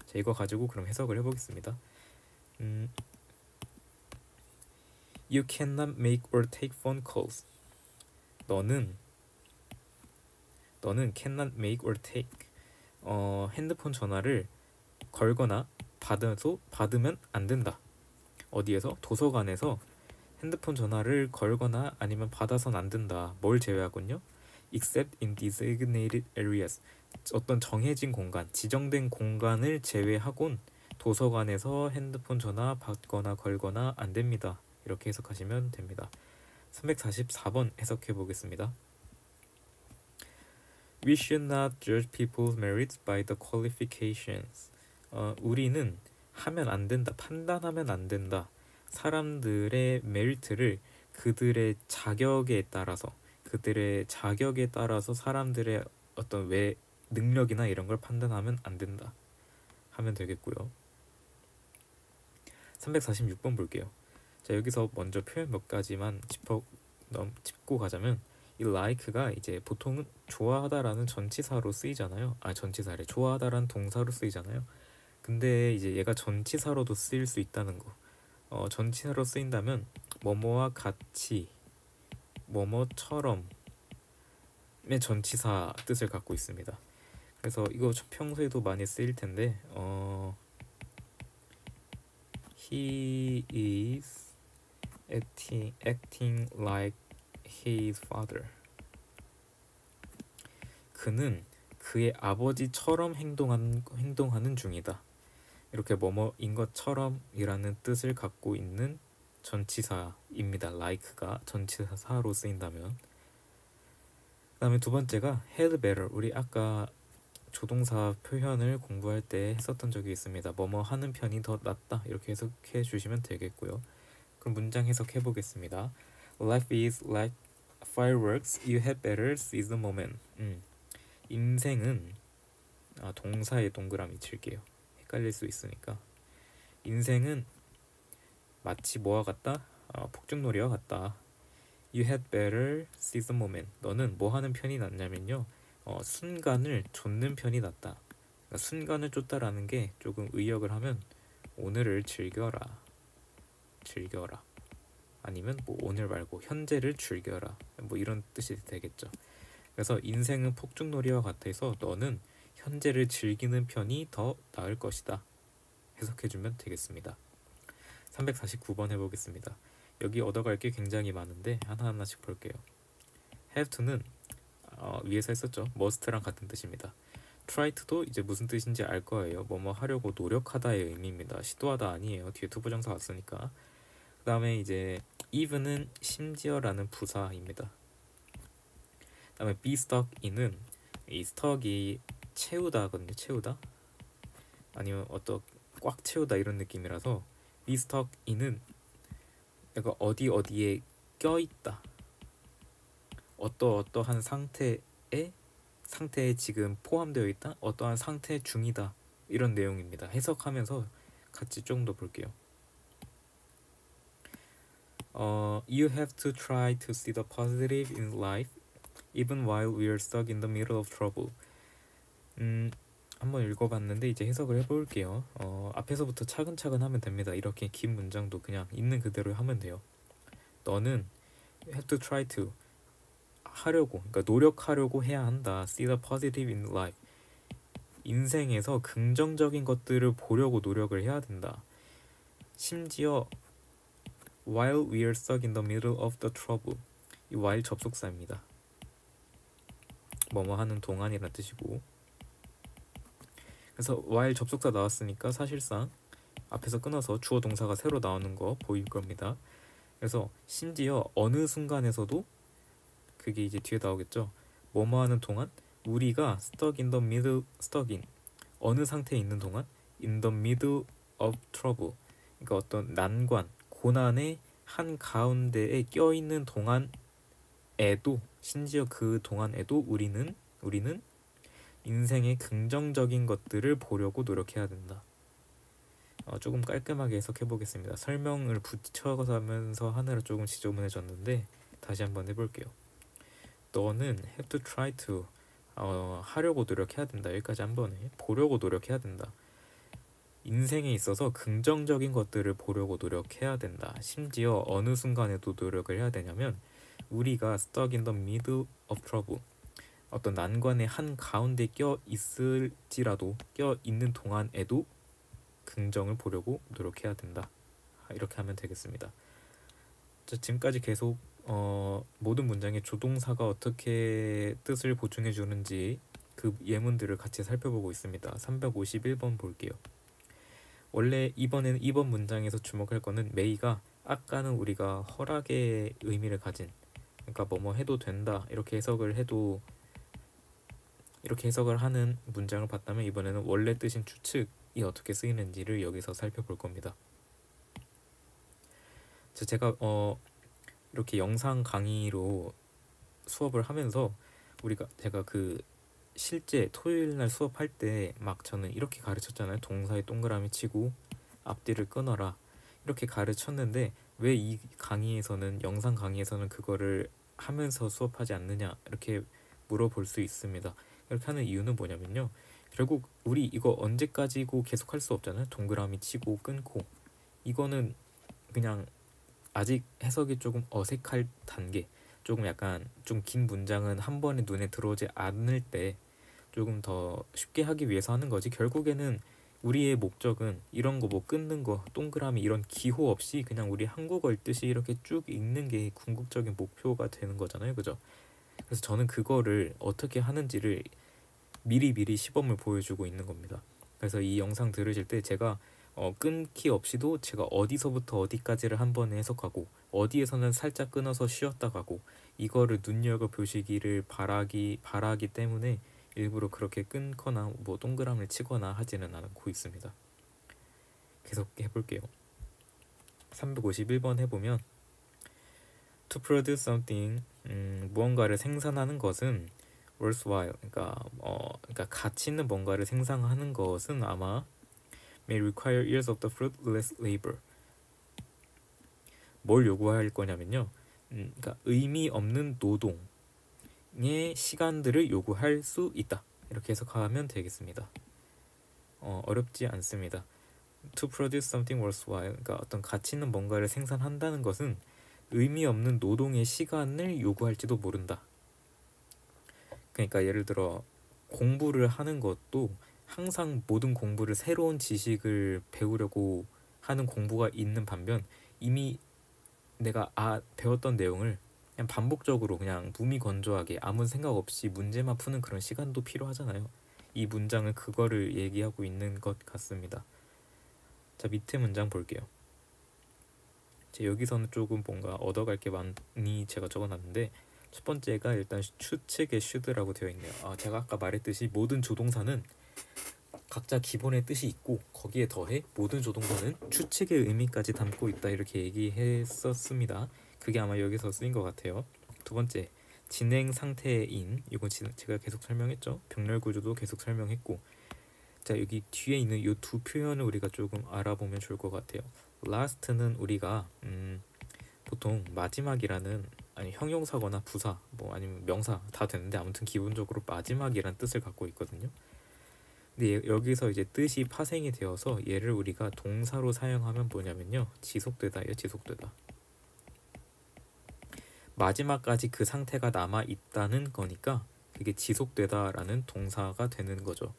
자, 이거 가지고 그럼 해석을 해보겠습니다. You cannot make or take phone calls. 너는 cannot make or take 핸드폰 전화를 걸거나 받으면 안 된다. 어디에서? 도서관에서 핸드폰 전화를 걸거나 아니면 받아선 안 된다. 뭘 제외하군요? Except in designated areas. 어떤 정해진 공간, 지정된 공간을 제외하곤 도서관에서 핸드폰 전화 받거나 걸거나 안 됩니다. 이렇게 해석하시면 됩니다. 344번 해석해 보겠습니다. We should not judge people's merits by the qualifications. 우리는 하면 안 된다, 판단하면 안 된다. 사람들의 메리트를 그들의 자격에 따라서 사람들의 어떤 능력이나 이런 걸 판단하면 안 된다 하면 되겠고요. 346번 볼게요. 자, 여기서 먼저 표현 몇 가지만 짚고 가자면 이 like가 이제 보통은 좋아하다라는 전치사로 쓰이잖아요. 전치사래. 좋아하다라는 동사로 쓰이잖아요. 근데 이제 얘가 전치사로도 쓰일 수 있다는 거. 전치사로 쓰인다면 뭐뭐와 같이, 뭐뭐처럼의 전치사 뜻을 갖고 있습니다. 그래서 이거 평소에도 많이 쓰일 텐데 He is acting like his father. 그는 그의 아버지처럼 행동하는 중이다. 이렇게 뭐뭐인 것처럼이라는 뜻을 갖고 있는 전치사입니다. like가 전치사로 쓰인다면. 그 다음에 두 번째가 had better. 우리 아까 조동사 표현을 공부할 때 했었던 적이 있습니다. 뭐뭐 하는 편이 더 낫다 이렇게 해석해 주시면 되겠고요. 그럼 문장 해석해 보겠습니다. Life is like fireworks. You had better seize the moment. 인생은 동사에 동그라미 칠게요. 헷갈릴 수 있으니까. 인생은 마치 뭐와 같다? 폭죽놀이와 같다. You had better seize the moment. 너는 뭐 하는 편이 낫냐면요. 순간을 쫓는 편이 낫다. 그러니까 순간을 쫓다라는 게 조금 의역을 하면 오늘을 즐겨라. 즐겨라. 아니면 뭐 오늘 말고 현재를 즐겨라. 뭐 이런 뜻이 되겠죠. 그래서 인생은 폭죽놀이와 같아서 너는 현재를 즐기는 편이 더 나을 것이다. 해석해주면 되겠습니다. 349번 해보겠습니다. 여기 얻어갈 게 굉장히 많은데 하나하나씩 볼게요. have to는 위에서 했었죠. must랑 같은 뜻입니다. try to도 이제 무슨 뜻인지 알 거예요. 뭐뭐 하려고 노력하다의 의미입니다. 시도하다 아니에요. 뒤에 투부정사 왔으니까. 그 다음에 이제 even은 심지어라는 부사입니다. 그 다음에 be stuck in은 이 stuck이 채우다거든요. 채우다 아니면 꽉 채우다 이런 느낌이라서 be stuck in은 약간 어디에 껴있다. 어떠한 상태에 지금 포함되어 있다. 어떠한 상태 중이다. 이런 내용입니다. 해석하면서 같이 좀 더 볼게요. You have to try to see the positive in life even while we are stuck in the middle of trouble. 한번 읽어봤는데 이제 해석을 해볼게요. 앞에서부터 차근차근 하면 됩니다. 이렇게 긴 문장도 그냥 있는 그대로 하면 돼요. 너는 have to try to 하려고, 그러니까 노력하려고 해야 한다. See the positive in life. 인생에서 긍정적인 것들을 보려고 노력을 해야 된다. 심지어 while we are stuck in the middle of the trouble. 이 while 접속사입니다. 뭐뭐 하는 동안이라는 뜻이고, 그래서 while 접속사 나왔으니까 사실상 앞에서 끊어서 주어 동사가 새로 나오는 거 보일 겁니다. 그래서 심지어 어느 순간에서도 그게 이제 뒤에 나오겠죠. 뭐뭐 하는 동안 우리가 stuck in the middle, stuck in 어느 상태에 있는 동안 in the middle of trouble. 그러니까 어떤 난관, 고난의 한 가운데에 껴있는 동안에도 심지어 그 동안에도 우리는 인생의 긍정적인 것들을 보려고 노력해야 된다. 조금 깔끔하게 해석해 보겠습니다. 설명을 붙여가면서 하느라 조금 지저분해졌는데 다시 한번 해볼게요. 너는 have to try to 하려고 노력해야 된다. 여기까지 한 번에 보려고 노력해야 된다. 인생에 있어서 긍정적인 것들을 보려고 노력해야 된다. 심지어 어느 순간에도 노력을 해야 되냐면 우리가 stuck in the middle of trouble. 어떤 난관의 한 가운데 껴 있을지라도 껴 있는 동안에도 긍정을 보려고 노력해야 된다. 이렇게 하면 되겠습니다. 자, 지금까지 계속 모든 문장에 조동사가 어떻게 뜻을 보충해 주는지 그 예문들을 같이 살펴보고 있습니다. 351번 볼게요. 원래 이번에는 이번 문장에서 주목할 거는 메이가 아까는 우리가 허락의 의미를 가진, 그러니까 뭐뭐 해도 된다 이렇게 해석을 하는 문장을 봤다면 이번에는 원래 뜻인 추측이 어떻게 쓰이는지를 여기서 살펴볼 겁니다. 제가 이렇게 영상 강의로 수업을 하면서 제가 그 실제 토요일 날 수업할 때 막 저는 이렇게 가르쳤잖아요. 동사에 동그라미 치고 앞뒤를 끊어라 이렇게 가르쳤는데 왜 이 강의에서는 영상 강의에서는 그거를 하면서 수업하지 않느냐 이렇게 물어볼 수 있습니다. 이렇게 하는 이유는 뭐냐면요. 결국 우리 이거 언제까지고 계속 할 수 없잖아요. 동그라미 치고 끊고. 이거는 그냥 아직 해석이 조금 어색할 단계, 조금 약간 좀 긴 문장은 한 번에 눈에 들어오지 않을 때 조금 더 쉽게 하기 위해서 하는 거지. 결국에는 우리의 목적은 이런 거 뭐 끊는 거 동그라미 이런 기호 없이 그냥 우리 한국어 읽듯이 이렇게 쭉 읽는 게 궁극적인 목표가 되는 거잖아요. 그죠? 그래서 저는 그거를 어떻게 하는지를 미리 시범을 보여주고 있는 겁니다. 그래서 이 영상 들으실 때 제가 끊기 없이도 제가 어디서부터 어디까지를 한 번에 해석하고 어디에서는 살짝 끊어서 쉬었다 가고 이거를 눈여겨보시기를 바라기 때문에 일부러 그렇게 끊거나 뭐 동그라미를 치거나 하지는 않고 있습니다. 계속 해볼게요. 351번 해보면 To produce something, 무언가를 생산하는 것은 worthwhile, 그러니까 가치 있는 뭔가를 생산하는 것은 아마 may require years of the fruitless labor. 뭘 요구할 거냐면요, 그러니까 의미 없는 노동의 시간들을 요구할 수 있다. 이렇게 해석하면 되겠습니다. 어렵지 않습니다. To produce something worthwhile, 그러니까 어떤 가치 있는 뭔가를 생산한다는 것은 의미 없는 노동의 시간을 요구할지도 모른다. 그러니까 예를 들어 공부를 하는 것도 항상 모든 공부를 새로운 지식을 배우려고 하는 공부가 있는 반면 이미 내가 배웠던 내용을 그냥 반복적으로 그냥 무미건조하게 아무 생각 없이 문제만 푸는 그런 시간도 필요하잖아요. 이 문장은 그거를 얘기하고 있는 것 같습니다. 자, 밑에 문장 볼게요. 여기서는 조금 뭔가 얻어갈 게 많이 제가 적어놨는데 첫 번째가 일단 추측의 should라고 되어 있네요. 제가 아까 말했듯이 모든 조동사는 각자 기본의 뜻이 있고 거기에 더해 모든 조동사는 추측의 의미까지 담고 있다 이렇게 얘기했었습니다. 그게 아마 여기서 쓰인 것 같아요. 두 번째, 진행 상태인, 이건 제가 계속 설명했죠. 병렬 구조도 계속 설명했고, 자, 여기 뒤에 있는 이 두 표현을 우리가 조금 알아보면 좋을 것 같아요. last는 우리가 보통 마지막이라는, 아니 형용사거나 부사 뭐 아니면 명사 다 되는데 아무튼 기본적으로 마지막이란 뜻을 갖고 있거든요. 근데 여기서 이제 뜻이 파생이 되어서 얘를 우리가 동사로 사용하면 뭐냐면요, 지속되다예요. 지속되다. 마지막까지 그 상태가 남아 있다는 거니까 그게 지속되다라는 동사가 되는 거죠.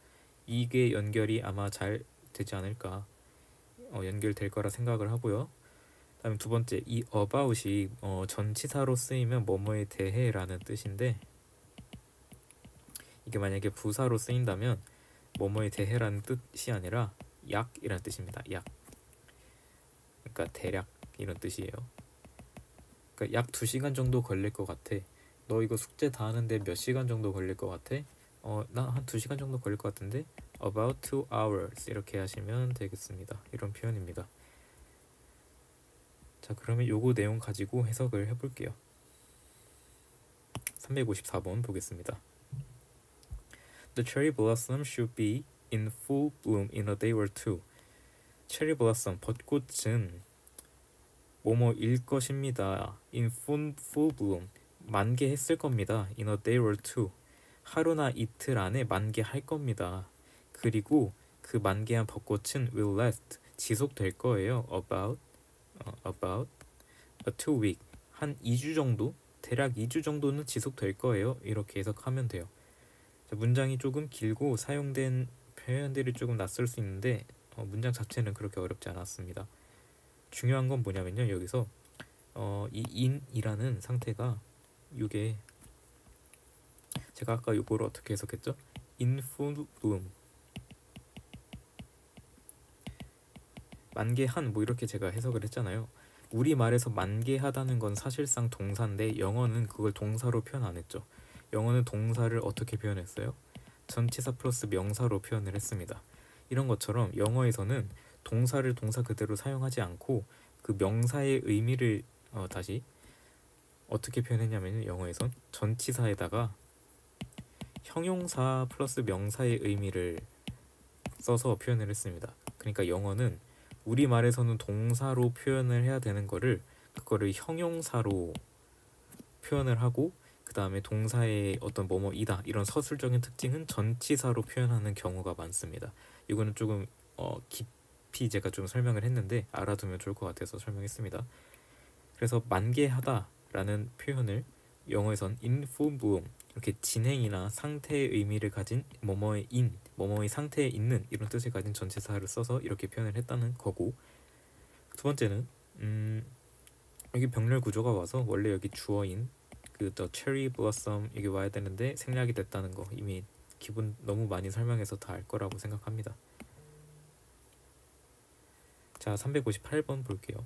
이게 연결이 아마 잘 되지 않을까, 연결될 거라 생각을 하고요. 다음 두 번째, 이 about이 전치사로 쓰이면 뭐뭐에 대해라는 뜻인데, 이게 만약에 부사로 쓰인다면 뭐뭐에 대해라는 뜻이 아니라 약이라는 뜻입니다. 약. 그러니까 대략 이런 뜻이에요. 그러니까 약 2시간 정도 걸릴 것 같아. 너 이거 숙제 다 하는데 몇 시간 정도 걸릴 것 같아? 나 한 2시간 정도 걸릴 것 같은데 about 2 hours 이렇게 하시면 되겠습니다. 이런 표현입니다. 자, 그러면 요거 내용 가지고 해석을 해볼게요. 354번 보겠습니다. The cherry blossom should be in full bloom in a day or two. 체리 블라썸, 벚꽃은 뭐뭐일 것입니다. In full bloom, 만개했을 겁니다. In a day or two, 하루나 이틀 안에 만개할 겁니다. 그리고 그 만개한 벚꽃은 will last, 지속될 거예요. About a 2 week, 한 2주 정도, 대략 2주 정도는 지속될 거예요. 이렇게 해석하면 돼요. 자, 문장이 조금 길고 사용된 표현들이 조금 낯설 수 있는데 문장 자체는 그렇게 어렵지 않았습니다. 중요한 건 뭐냐면요, 여기서 이 in이라는 상태가, 이게 제가 아까 이거를 어떻게 해석했죠? in full bloom, 만개한, 뭐 이렇게 제가 해석을 했잖아요. 우리말에서 만개하다는 건 사실상 동사인데 영어는 그걸 동사로 표현 안 했죠. 영어는 동사를 어떻게 표현했어요? 전치사 플러스 명사로 표현을 했습니다. 이런 것처럼 영어에서는 동사를 동사 그대로 사용하지 않고 그 명사의 의미를 다시 어떻게 표현했냐면, 영어에선 전치사에다가 형용사 플러스 명사의 의미를 써서 표현을 했습니다. 그러니까 영어는 우리말에서는 동사로 표현을 해야 되는 거를 그거를 형용사로 표현을 하고, 그 다음에 동사의 어떤 뭐뭐이다 이런 서술적인 특징은 전치사로 표현하는 경우가 많습니다. 이거는 조금 깊이 제가 좀 설명을 했는데 알아두면 좋을 것 같아서 설명했습니다. 그래서 만개하다라는 표현을 영어에선 in full bloom, 이렇게 진행이나 상태의 의미를 가진 뭐뭐의 in, 뭐뭐의 상태에 있는 이런 뜻을 가진 전치사를 써서 이렇게 표현을 했다는 거고, 두 번째는 여기 병렬 구조가 와서 원래 여기 주어인 그 the cherry blossom 여기 와야 되는데 생략이 됐다는 거 이미 기본 너무 많이 설명해서 다 알 거라고 생각합니다. 자, 358번 볼게요.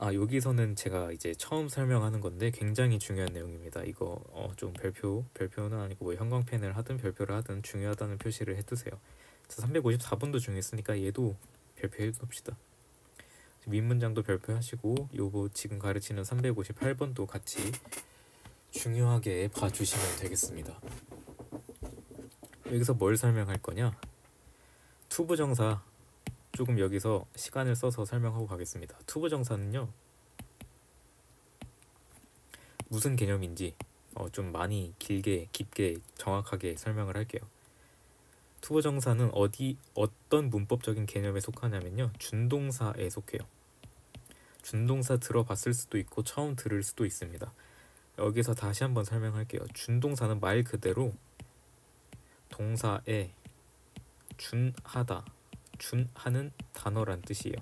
여기서는 제가 이제 처음 설명하는 건데 굉장히 중요한 내용입니다. 이거 좀 별표는 아니고 뭐 형광펜을 하든 별표를 하든 중요하다는 표시를 해두세요. 자, 354번도 중요했으니까 얘도 별표해 둡시다. 윗문장도 별표하시고 요거 지금 가르치는 358번도 같이 중요하게 봐주시면 되겠습니다. 여기서 뭘 설명할 거냐? 투부정사 조금 여기서 시간을 써서 설명하고 가겠습니다. 투부정사는요, 무슨 개념인지 좀 많이 길게 깊게 정확하게 설명을 할게요. 투부정사는 어떤 문법적인 개념에 속하냐면요, 준동사에 속해요. 준동사 들어봤을 수도 있고 처음 들을 수도 있습니다. 여기서 다시 한번 설명할게요. 준동사는 말 그대로 동사에 준하다, 준하는 단어란 뜻이에요.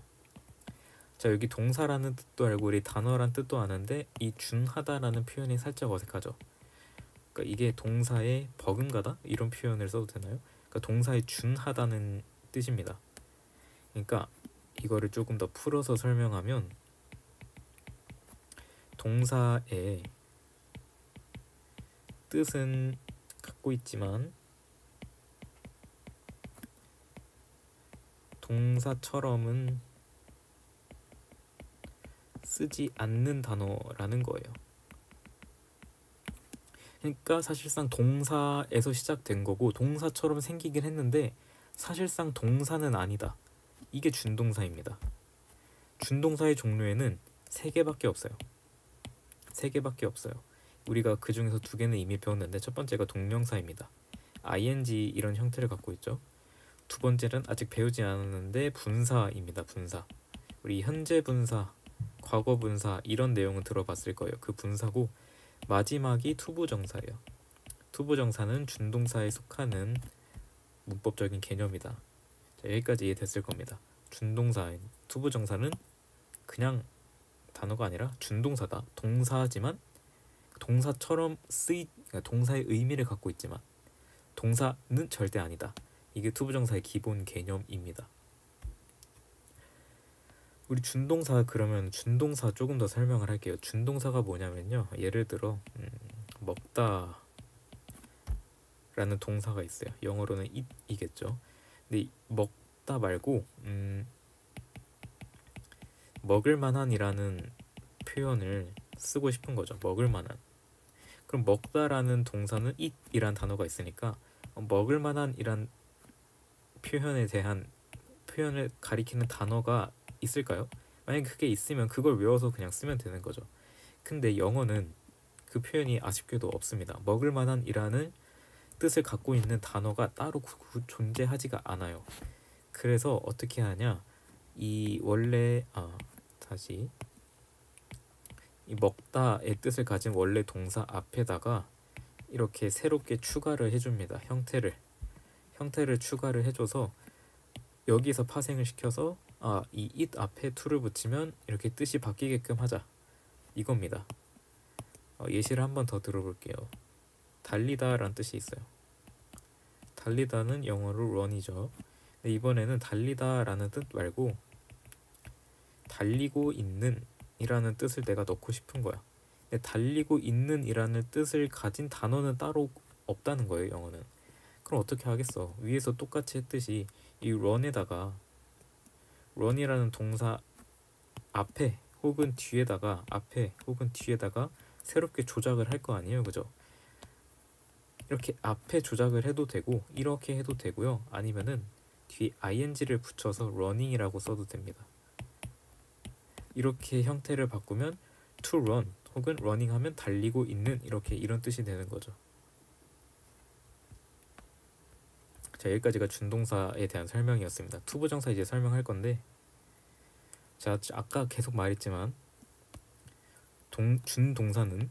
자, 여기 동사라는 뜻도 알고 우리 단어란 뜻도 아는데 이 준하다라는 표현이 살짝 어색하죠. 그러니까 이게 동사에 버금가다 이런 표현을 써도 되나요? 그러니까 동사에 준하다는 뜻입니다. 그러니까 이거를 조금 더 풀어서 설명하면 동사의 뜻은 갖고 있지만 동사처럼은 쓰지 않는 단어라는 거예요. 그러니까 사실상 동사에서 시작된 거고 동사처럼 생기긴 했는데 사실상 동사는 아니다. 이게 준동사입니다. 준동사의 종류에는 3개밖에 없어요. 3개밖에 없어요. 우리가 그 중에서 2개는 이미 배웠는데 첫 번째가 동명사입니다. ing 이런 형태를 갖고 있죠. 두 번째는 아직 배우지 않았는데 분사입니다. 분사. 우리 현재 분사, 과거 분사 이런 내용은 들어봤을 거예요. 그 분사고 마지막이 투부정사예요. 투부정사는 준동사에 속하는 문법적인 개념이다. 자, 여기까지 이해됐을 겁니다. 투부정사는 그냥 단어가 아니라 준동사다. 동사지만 동사처럼 그러니까 동사의 의미를 갖고 있지만 동사는 절대 아니다. 이게 투부정사의 기본 개념입니다. 우리 준동사 그러면 준동사 조금 더 설명을 할게요. 준동사가 뭐냐면요. 예를 들어 먹다 라는 동사가 있어요. 영어로는 eat이겠죠. 근데 먹다 말고 먹을 만한이라는 표현을 쓰고 싶은 거죠. 먹을 만한. 그럼 먹다라는 동사는 eat이란 단어가 있으니까 먹을 만한이란 표현을 가리키는 단어가 있을까요? 만약에 그게 있으면 그걸 외워서 그냥 쓰면 되는 거죠. 근데 영어는 그 표현이 아쉽게도 없습니다. 먹을 만한이라는 뜻을 갖고 있는 단어가 따로 존재하지가 않아요. 그래서 어떻게 하냐? 이 먹다의 뜻을 가진 원래 동사 앞에다가 이렇게 새롭게 추가를 해줍니다. 형태를 추가를 해줘서 여기서 파생을 시켜서 이 it 앞에 to를 붙이면 이렇게 뜻이 바뀌게끔 하자. 이겁니다. 예시를 한번 더 들어볼게요. 달리다 라는 뜻이 있어요. 달리다는 영어로 run이죠. 근데 이번에는 달리다 라는 뜻 말고 달리고 있는 이라는 뜻을 내가 넣고 싶은 거야. 근데 달리고 있는 이라는 뜻을 가진 단어는 따로 없다는 거예요. 영어는. 그럼 어떻게 하겠어? 위에서 똑같이 했듯이 이 run에다가 run이라는 동사 앞에 혹은 뒤에다가 새롭게 조작을 할 거 아니에요. 그죠? 이렇게 앞에 조작을 해도 되고 이렇게 해도 되고요. 아니면은 뒤에 ing를 붙여서 running이라고 써도 됩니다. 이렇게 형태를 바꾸면 to run 혹은 running 하면 달리고 있는 이런 뜻이 되는 거죠. 자, 여기까지가 준동사에 대한 설명이었습니다. 투부정사 이제 설명할 건데, 자, 아까 계속 말했지만 준동사는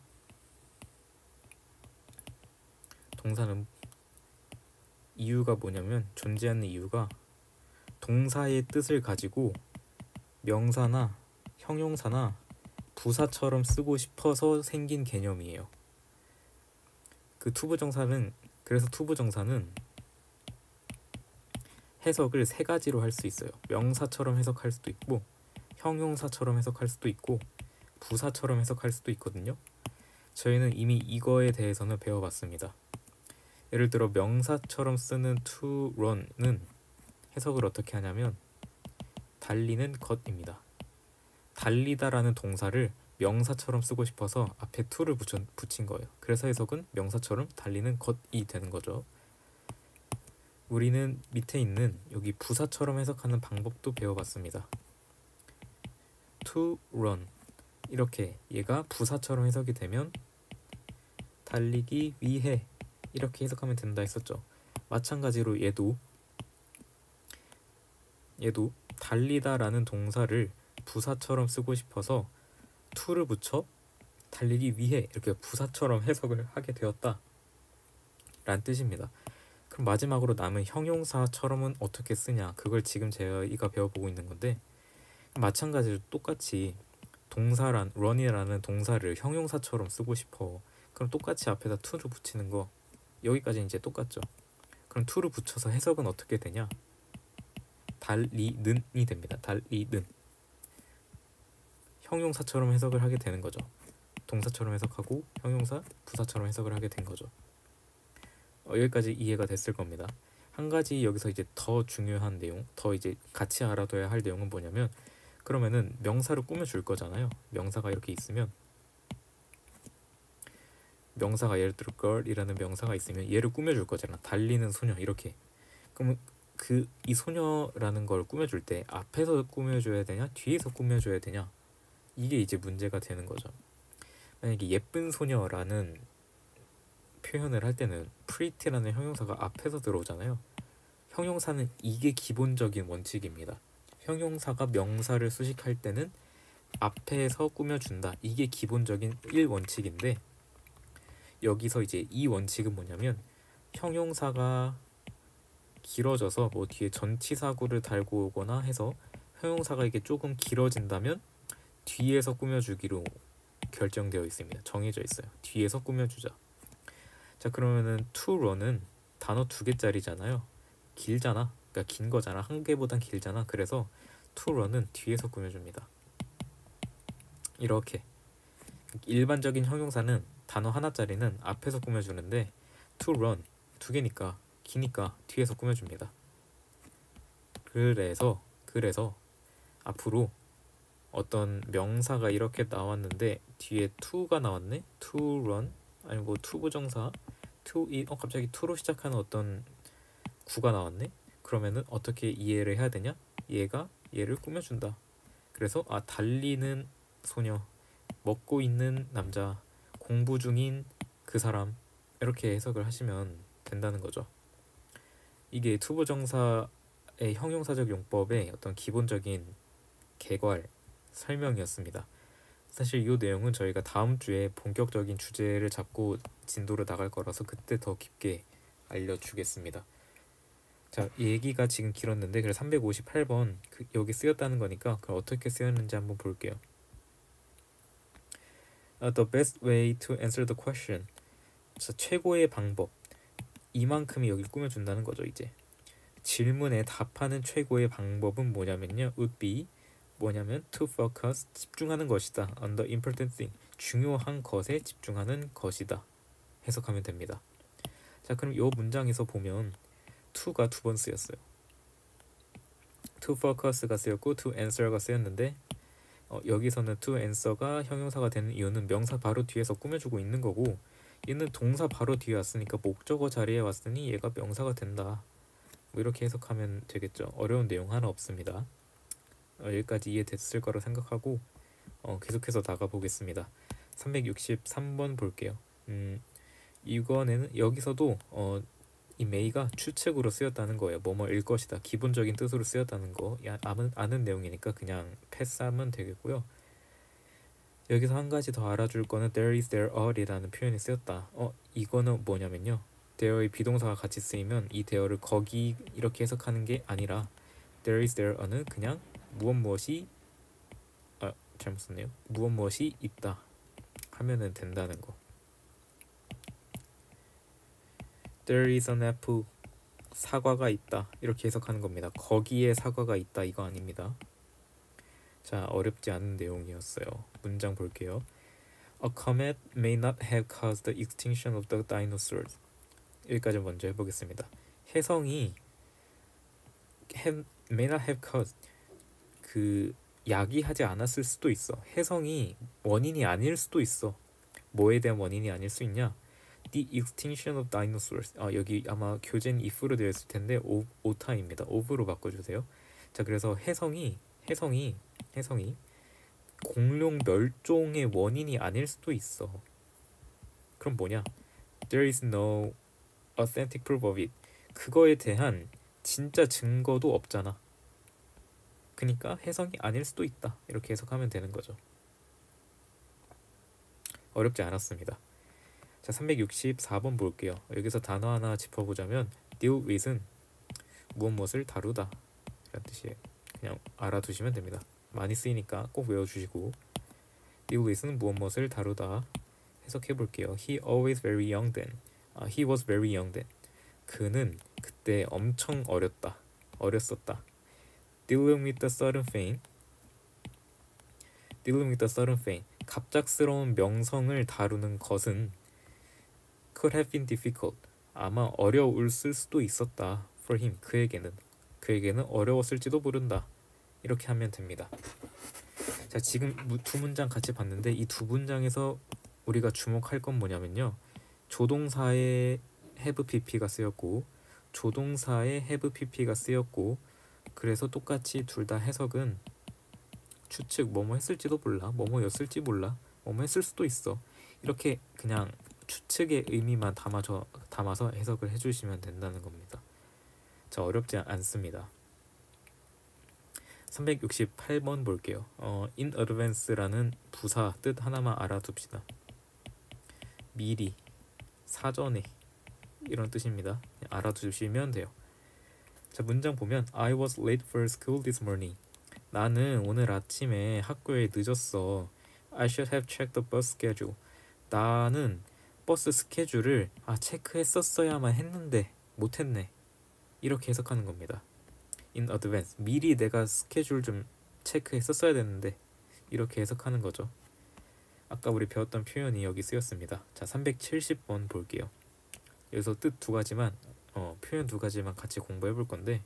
이유가 뭐냐면 존재하는 이유가 동사의 뜻을 가지고 명사나 형용사나 부사처럼 쓰고 싶어서 생긴 개념이에요. 그래서 투부정사는 해석을 세 가지로 할 수 있어요. 명사처럼 해석할 수도 있고, 형용사처럼 해석할 수도 있고, 부사처럼 해석할 수도 있거든요. 저희는 이미 이거에 대해서는 배워봤습니다. 예를 들어 명사처럼 쓰는 to run은 해석을 어떻게 하냐면 달리는 것입니다. 달리다라는 동사를 명사처럼 쓰고 싶어서 앞에 to를 붙인 거예요. 그래서 해석은 명사처럼 달리는 것이 되는 거죠. 우리는 밑에 있는 여기 부사처럼 해석하는 방법도 배워봤습니다. to run 이렇게 얘가 부사처럼 해석이 되면 달리기 위해 이렇게 해석하면 된다 했었죠. 마찬가지로 얘도 달리다라는 동사를 부사처럼 쓰고 싶어서 to를 붙여 달리기 위해 이렇게 부사처럼 해석을 하게 되었다 라는 뜻입니다. 그럼 마지막으로 남은 형용사처럼은 어떻게 쓰냐, 그걸 지금 저희가 배워보고 있는 건데, 마찬가지로 똑같이 동사란 run이라는 동사를 형용사처럼 쓰고 싶어. 그럼 똑같이 앞에다 to를 붙이는 거, 여기까지 이제 똑같죠. 그럼 to를 붙여서 해석은 어떻게 되냐, 달리는이 됩니다. 달리는 형용사처럼 해석을 하게 되는 거죠. 동사처럼 해석하고 형용사, 부사처럼 해석을 하게 된 거죠. 여기까지 이해가 됐을 겁니다. 한 가지 여기서 이제 더 중요한 내용, 더 이제 같이 알아둬야 할 내용은 뭐냐면, 그러면은 명사를 꾸며줄 거잖아요. 명사가 이렇게 있으면, 명사가 예를 들어 girl이라는 명사가 있으면 얘를 꾸며줄 거잖아. 달리는 소녀 이렇게. 그러면 이 소녀라는 걸 꾸며줄 때 앞에서 꾸며줘야 되냐, 뒤에서 꾸며줘야 되냐, 이게 이제 문제가 되는 거죠. 만약에 예쁜 소녀라는 표현을 할 때는 pretty라는 형용사가 앞에서 들어오잖아요. 형용사는 이게 기본적인 원칙입니다. 형용사가 명사를 수식할 때는 앞에서 꾸며준다. 이게 기본적인 1원칙인데, 여기서 이제 이 원칙은 뭐냐면, 형용사가 길어져서 뭐 뒤에 전치사구를 달고 오거나 해서 형용사가 이게 조금 길어진다면 뒤에서 꾸며주기로 결정되어 있습니다. 정해져 있어요. 뒤에서 꾸며주자. 자, 그러면은 to run은 단어 2개짜리잖아요. 길잖아. 그러니까 긴 거잖아. 한 개보단 길잖아. 그래서 to run은 뒤에서 꾸며줍니다. 이렇게 일반적인 형용사는 단어 하나짜리는 앞에서 꾸며주는데, to run 2개니까 기니까 뒤에서 꾸며줍니다. 그래서 앞으로 어떤 명사가 이렇게 나왔는데 뒤에 to가 나왔네? to run 아니 뭐 to 부정사 갑자기 to로 시작하는 어떤 구가 나왔네? 그러면은 어떻게 이해를 해야 되냐? 얘가 얘를 꾸며준다. 그래서 달리는 소녀, 먹고 있는 남자, 공부 중인 그 사람, 이렇게 해석을 하시면 된다는 거죠. 이게 to 부정사의 형용사적 용법의 어떤 기본적인 개괄 설명이었습니다. 사실 이 내용은 저희가 다음 주에 본격적인 주제를 잡고 진도를 나갈 거라서 그때 더 깊게 알려주겠습니다. 자, 얘기가 지금 길었는데, 그래서 358번 여기 쓰였다는 거니까 그럼 어떻게 쓰였는지 한번 볼게요. The best way to answer the question. 자, 최고의 방법. 이만큼이 여기 꾸며준다는 거죠. 이제 질문에 답하는 최고의 방법은 뭐냐면요, would be 뭐냐면 to focus 집중하는 것이다. on the important thing 중요한 것에 집중하는 것이다. 해석하면 됩니다. 자, 그럼 이 문장에서 보면 to가 2번 쓰였어요. to focus가 쓰였고 to answer가 쓰였는데, 여기서는 to answer가 형용사가 되는 이유는 명사 바로 뒤에서 꾸며주고 있는 거고, 얘는 동사 바로 뒤에 왔으니까 목적어 자리에 왔으니 얘가 명사가 된다. 뭐 이렇게 해석하면 되겠죠. 어려운 내용 하나 없습니다. 여기까지 이해됐을 거라 생각하고 계속해서 나가 보겠습니다. 363번 볼게요. 이거는 여기서도 이 may가 추측으로 쓰였다는 거예요. 뭐뭐일 것이다. 기본적인 뜻으로 쓰였다는 거 아는 내용이니까 그냥 패스하면 되겠고요. 여기서 한 가지 더 알아줄 거는 there is, there are이라는 표현이 쓰였다. 이거는 뭐냐면요, there의 비동사가 같이 쓰이면 이 there를 거기 이렇게 해석하는 게 아니라 there is, there are는 그냥 무엇이 잘못 썼네요. 무엇이 있다 하면은 된다는 거. There is an apple 사과가 있다 이렇게 해석하는 겁니다. 거기에 사과가 있다 이거 아닙니다. 자, 어렵지 않은 내용이었어요. 문장 볼게요. A comet may not have caused the extinction of the dinosaurs. 여기까지 먼저 해보겠습니다. 혜성이 may not have caused 그 야기하지 않았을 수도 있어. 혜성이 원인이 아닐 수도 있어. 뭐에 대한 원인이 아닐 수 있냐? The extinction of dinosaurs. 여기 아마 교재는 if로 되어 있을 텐데 오타입니다. of로 바꿔주세요. 자, 그래서 혜성이 공룡 멸종의 원인이 아닐 수도 있어. 그럼 뭐냐? There is no authentic proof of it. 그거에 대한 진짜 증거도 없잖아. 그러니까 혜성이 아닐 수도 있다. 이렇게 해석하면 되는 거죠. 어렵지 않았습니다. 자, 364번 볼게요. 여기서 단어 하나 짚어보자면 deal with은 무엇을 다루다 이런 뜻이에요. 그냥 알아두시면 됩니다. 많이 쓰이니까 꼭 외워주시고, deal with는 무엇을 다루다 해석해 볼게요. He always very young then. He was very young then. 그는 그때 엄청 어렸었다. Dealing with the sudden fame. 갑작스러운 명성을 다루는 것은 could have been difficult. 아마 어려울 수도 있었다. For him. 그에게는 어려웠을지도 모른다. 이렇게 하면 됩니다. 자, 지금 두 문장 같이 봤는데 이 두 문장에서 우리가 주목할 건 뭐냐면요. 조동사에 have pp가 쓰였고 조동사에 have pp가 쓰였고, 그래서 똑같이 둘 다 해석은 추측, 뭐뭐 했을지도 몰라, 뭐뭐였을지 몰라, 뭐뭐 했을 수도 있어, 이렇게 그냥 추측의 의미만 담아서 해석을 해주시면 된다는 겁니다. 자, 어렵지 않습니다. 368번 볼게요. in advance라는 부사 뜻 하나만 알아둡시다. 미리, 사전에 이런 뜻입니다. 알아두시면 돼요. 자, 문장 보면 I was late for school this morning. 나는 오늘 아침에 학교에 늦었어. I should have checked the bus schedule. 나는 버스 스케줄을 체크했었어야만 했는데 못했네. 이렇게 해석하는 겁니다. In advance, 미리 내가 스케줄 좀 체크했었어야 됐는데, 이렇게 해석하는 거죠. 아까 우리 배웠던 표현이 여기 쓰였습니다. 자, 370번 볼게요. 여기서 뜻 두 가지만 표현 두 가지만 같이 공부해 볼 건데,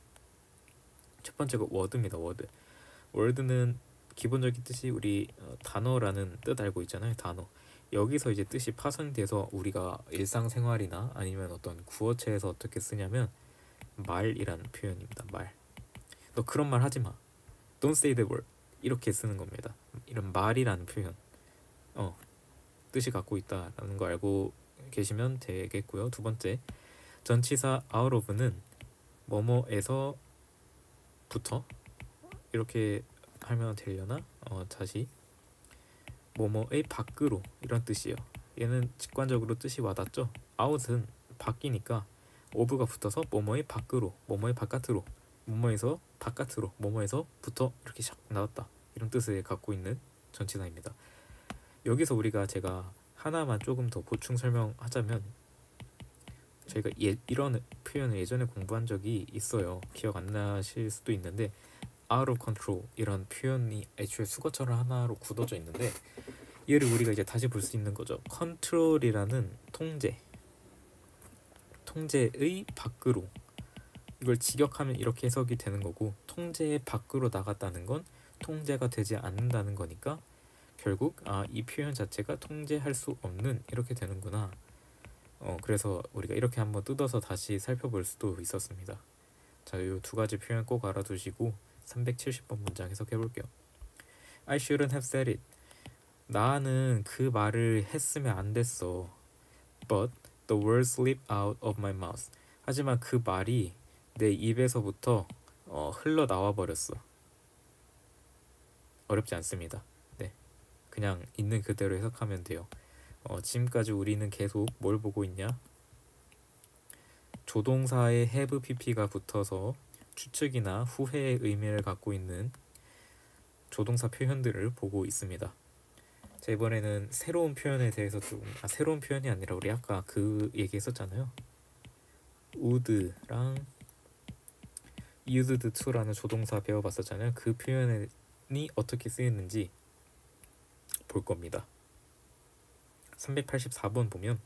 첫 번째가 word입니다. word는 기본적인 뜻이 우리 단어라는 뜻 알고 있잖아요. 단어. 여기서 이제 뜻이 파생돼서 우리가 일상생활이나 아니면 어떤 구어체에서 어떻게 쓰냐면 말이라는 표현입니다. 말. 너 그런 말 하지 마. Don't say that word. 이렇게 쓰는 겁니다. 이런 말이라는 표현. 뜻이 갖고 있다라는 거 알고 계시면 되겠고요. 두 번째, 전치사 out of는 뭐뭐에서부터 이렇게 하면 되려나? 다시 뭐뭐의 밖으로 이런 뜻이에요. 얘는 직관적으로 뜻이 와닿죠. out은 밖이니까 of가 붙어서 뭐뭐의 밖으로, 뭐뭐의 바깥으로, 뭐뭐에서 바깥으로, 뭐뭐에서부터 이렇게 샥 나왔다. 이런 뜻을 갖고 있는 전치사입니다. 여기서 제가 하나만 조금 더 보충 설명하자면, 저희가 이런 표현을 예전에 공부한 적이 있어요. 기억 안 나실 수도 있는데 out of control 이런 표현이 애초에 수거처럼 하나로 굳어져 있는데, 얘를 우리가 이제 다시 볼 수 있는 거죠. control이라는 통제의 밖으로, 이걸 직역하면 이렇게 해석이 되는 거고, 통제의 밖으로 나갔다는 건 통제가 되지 않는다는 거니까 결국 이 표현 자체가 통제할 수 없는, 이렇게 되는구나. 그래서 우리가 이렇게 한번 뜯어서 다시 살펴볼 수도 있었습니다. 자, 이 두 가지 표현 꼭 알아두시고 370번 문장 해석해 볼게요. I shouldn't have said it. 나는 그 말을 했으면 안 됐어. But the words slipped out of my mouth. 하지만 그 말이 내 입에서부터 흘러나와 버렸어. 어렵지 않습니다. 네, 그냥 있는 그대로 해석하면 돼요. 지금까지 우리는 계속 뭘 보고 있냐? 조동사에 have pp가 붙어서 추측이나 후회의 의미를 갖고 있는 조동사 표현들을 보고 있습니다. 자, 이번에는 새로운 표현에 대해서 새로운 표현이 아니라 우리 아까 그 얘기 했었잖아요. would랑 used to라는 조동사 배워봤었잖아요. 그 표현이 어떻게 쓰였는지 볼 겁니다. 384번 보면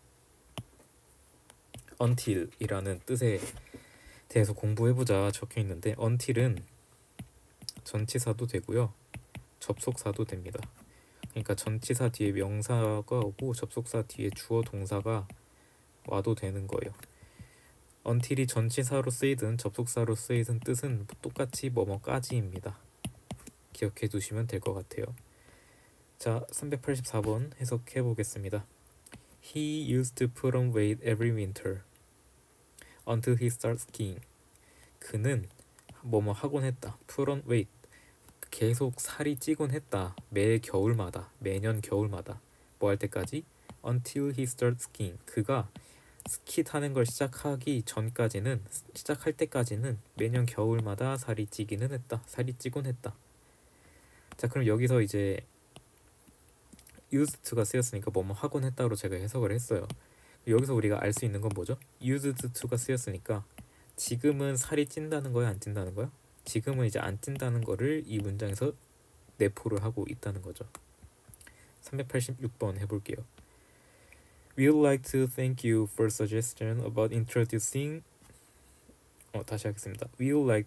until이라는 뜻에 대해서 공부해보자 적혀 있는데, until은 전치사도 되고요, 접속사도 됩니다. 그러니까 전치사 뒤에 명사가 오고 접속사 뒤에 주어 동사가 와도 되는 거예요. until이 전치사로 쓰이든 접속사로 쓰이든 뜻은 똑같이 뭐뭐까지입니다. 기억해 두시면 될 것 같아요. 자, 384번 해석해 보겠습니다. He used to put on weight every winter until he started skiing. 그는 뭐뭐 하곤 했다. put on weight, 계속 살이 찌곤 했다. 매 겨울마다, 매년 겨울마다. 뭐 할 때까지? until he started skiing. 그가 스키 타는 걸 시작하기 전까지는, 시작할 때까지는 매년 겨울마다 살이 찌기는 했다. 살이 찌곤 했다. 자, 그럼 여기서 이제 used to가 쓰였으니까 뭐뭐 하곤 했다로 제가 해석을 했어요. 여기서 우리가 알 수 있는 건 뭐죠? used to가 쓰였으니까 지금은 살이 찐다는 거야, 안 찐다는 거야? 지금은 이제 안 찐다는 거를 이 문장에서 내포를 하고 있다는 거죠. 386번 해볼게요. We would like to thank you for suggestion about introducing. 다시 하겠습니다. We would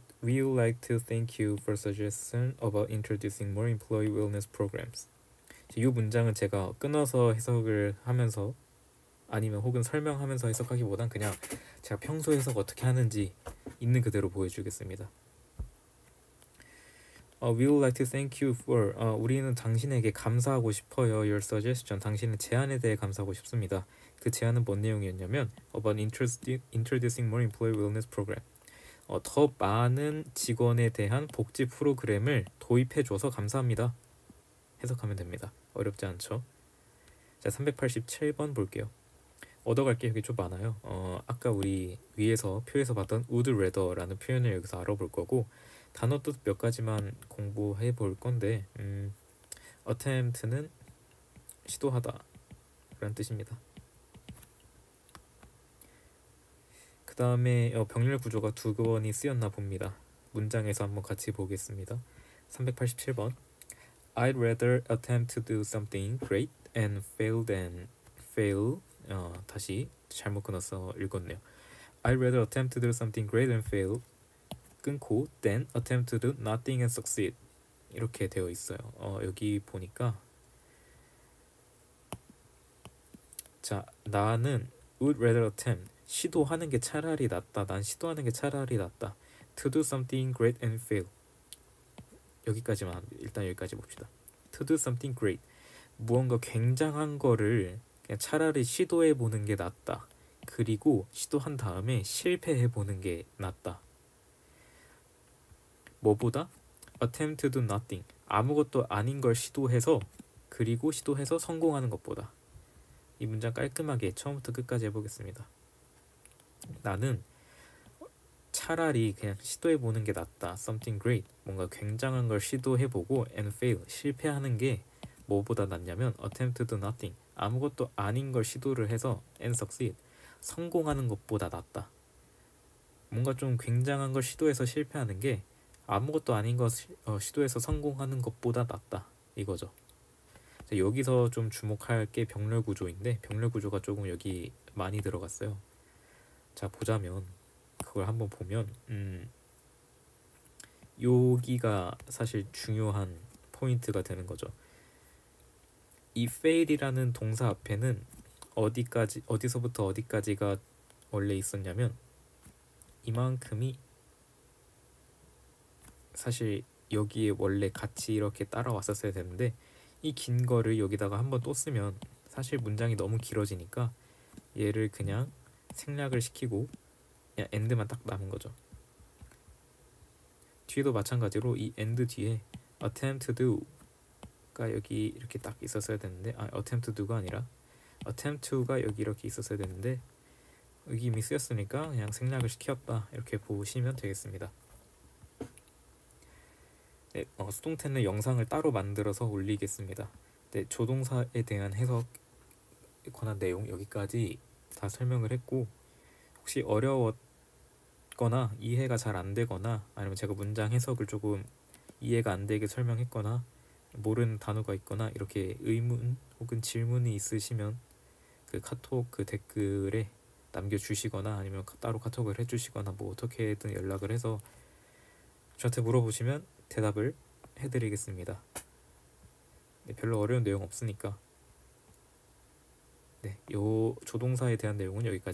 like to thank you for suggestion about introducing more employee wellness programs. 이 문장은 제가 끊어서 해석을 하면서, 아니면 혹은 설명하면서 해석하기보단 그냥 제가 평소 해석 어떻게 하는지 있는 그대로 보여주겠습니다. We would like to thank you for, 우리는 당신에게 감사하고 싶어요. Your suggestion, 당신의 제안에 대해 감사하고 싶습니다. 그 제안은 뭔 내용이었냐면 about introducing more employee wellness program. 더 많은 직원에 대한 복지 프로그램을 도입해줘서 감사합니다. 해석하면 됩니다. 어렵지 않죠? 자, 387번 볼게요. 얻어갈 게 여기 좀 많아요. 아까 우리 위에서 표에서 봤던 would rather라는 표현을 여기서 알아볼 거고, 단어 뜻 몇 가지만 공부해 볼 건데, attempt는 시도하다 라는 뜻입니다. 그 다음에 병렬 구조가 두 번이 쓰였나 봅니다. 문장에서 한번 같이 보겠습니다. 387번 I'd rather attempt to do something great and fail than fail. 다시 잘못 끊어서 읽었네요. I'd rather attempt to do something great and fail, 끊고 than attempt to do nothing and succeed. 이렇게 되어 있어요. 여기 보니까, 자, 나는 would rather attempt, 시도하는 게 차라리 낫다. 난 시도하는 게 차라리 낫다. To do something great and fail. 여기까지만, 일단 여기까지 봅시다. To do something great, 무언가 굉장한 거를 그냥 차라리 시도해 보는 게 낫다. 그리고 시도한 다음에 실패해 보는 게 낫다. 뭐보다? attempt to do nothing, 아무것도 아닌 걸 시도해서, 그리고 시도해서 성공하는 것보다. 이 문장 깔끔하게 처음부터 끝까지 해보겠습니다. 나는 차라리 그냥 시도해보는 게 낫다. something great, 뭔가 굉장한 걸 시도해보고 and fail, 실패하는 게 뭐보다 낫냐면 attempt to do nothing, 아무것도 아닌 걸 시도를 해서 and succeed, 성공하는 것보다 낫다. 뭔가 좀 굉장한 걸 시도해서 실패하는 게 아무것도 아닌 것 시도해서 성공하는 것보다 낫다, 이거죠. 자, 여기서 좀 주목할 게 병렬 구조인데, 병렬 구조가 조금 여기 많이 들어갔어요. 자, 보자면, 그걸 한번 보면 여기가 사실 중요한 포인트가 되는 거죠. 이 fail이라는 동사 앞에는 어디서부터 어디까지가 원래 있었냐면 이만큼이 사실 여기에 원래 같이 이렇게 따라왔었어야 되는데, 이 긴 거를 여기다가 한번 또 쓰면 사실 문장이 너무 길어지니까 얘를 그냥 생략을 시키고 그냥 end만 딱 남은 거죠. 뒤에도 마찬가지로 이 end 뒤에 attempt to do가 여기 이렇게 딱 있었어야 되는데, attempt to do가 아니라 attempt to가 여기 이렇게 있었어야 되는데 여기 이미 쓰였으니까 그냥 생략을 시켰다, 이렇게 보시면 되겠습니다. 네, 수동태는 영상을 따로 만들어서 올리겠습니다. 네, 조동사에 대한 해석에 관한 내용 여기까지 다 설명을 했고, 혹시 어려웠거나 어렵거나 이해가 잘 안 되거나 아니면 제가 문장 해석을 조금 이해가 안 되게 설명했거나 모르는 단어가 있거나 이렇게 의문 혹은 질문이 있으시면 그 카톡 그 댓글에 남겨주시거나 아니면 따로 카톡을 해주시거나 뭐 어떻게든 연락을 해서 저한테 물어보시면 대답을 해드리겠습니다. 네, 별로 어려운 내용 없으니까. 네, 요 조동사에 대한 내용은 여기까지.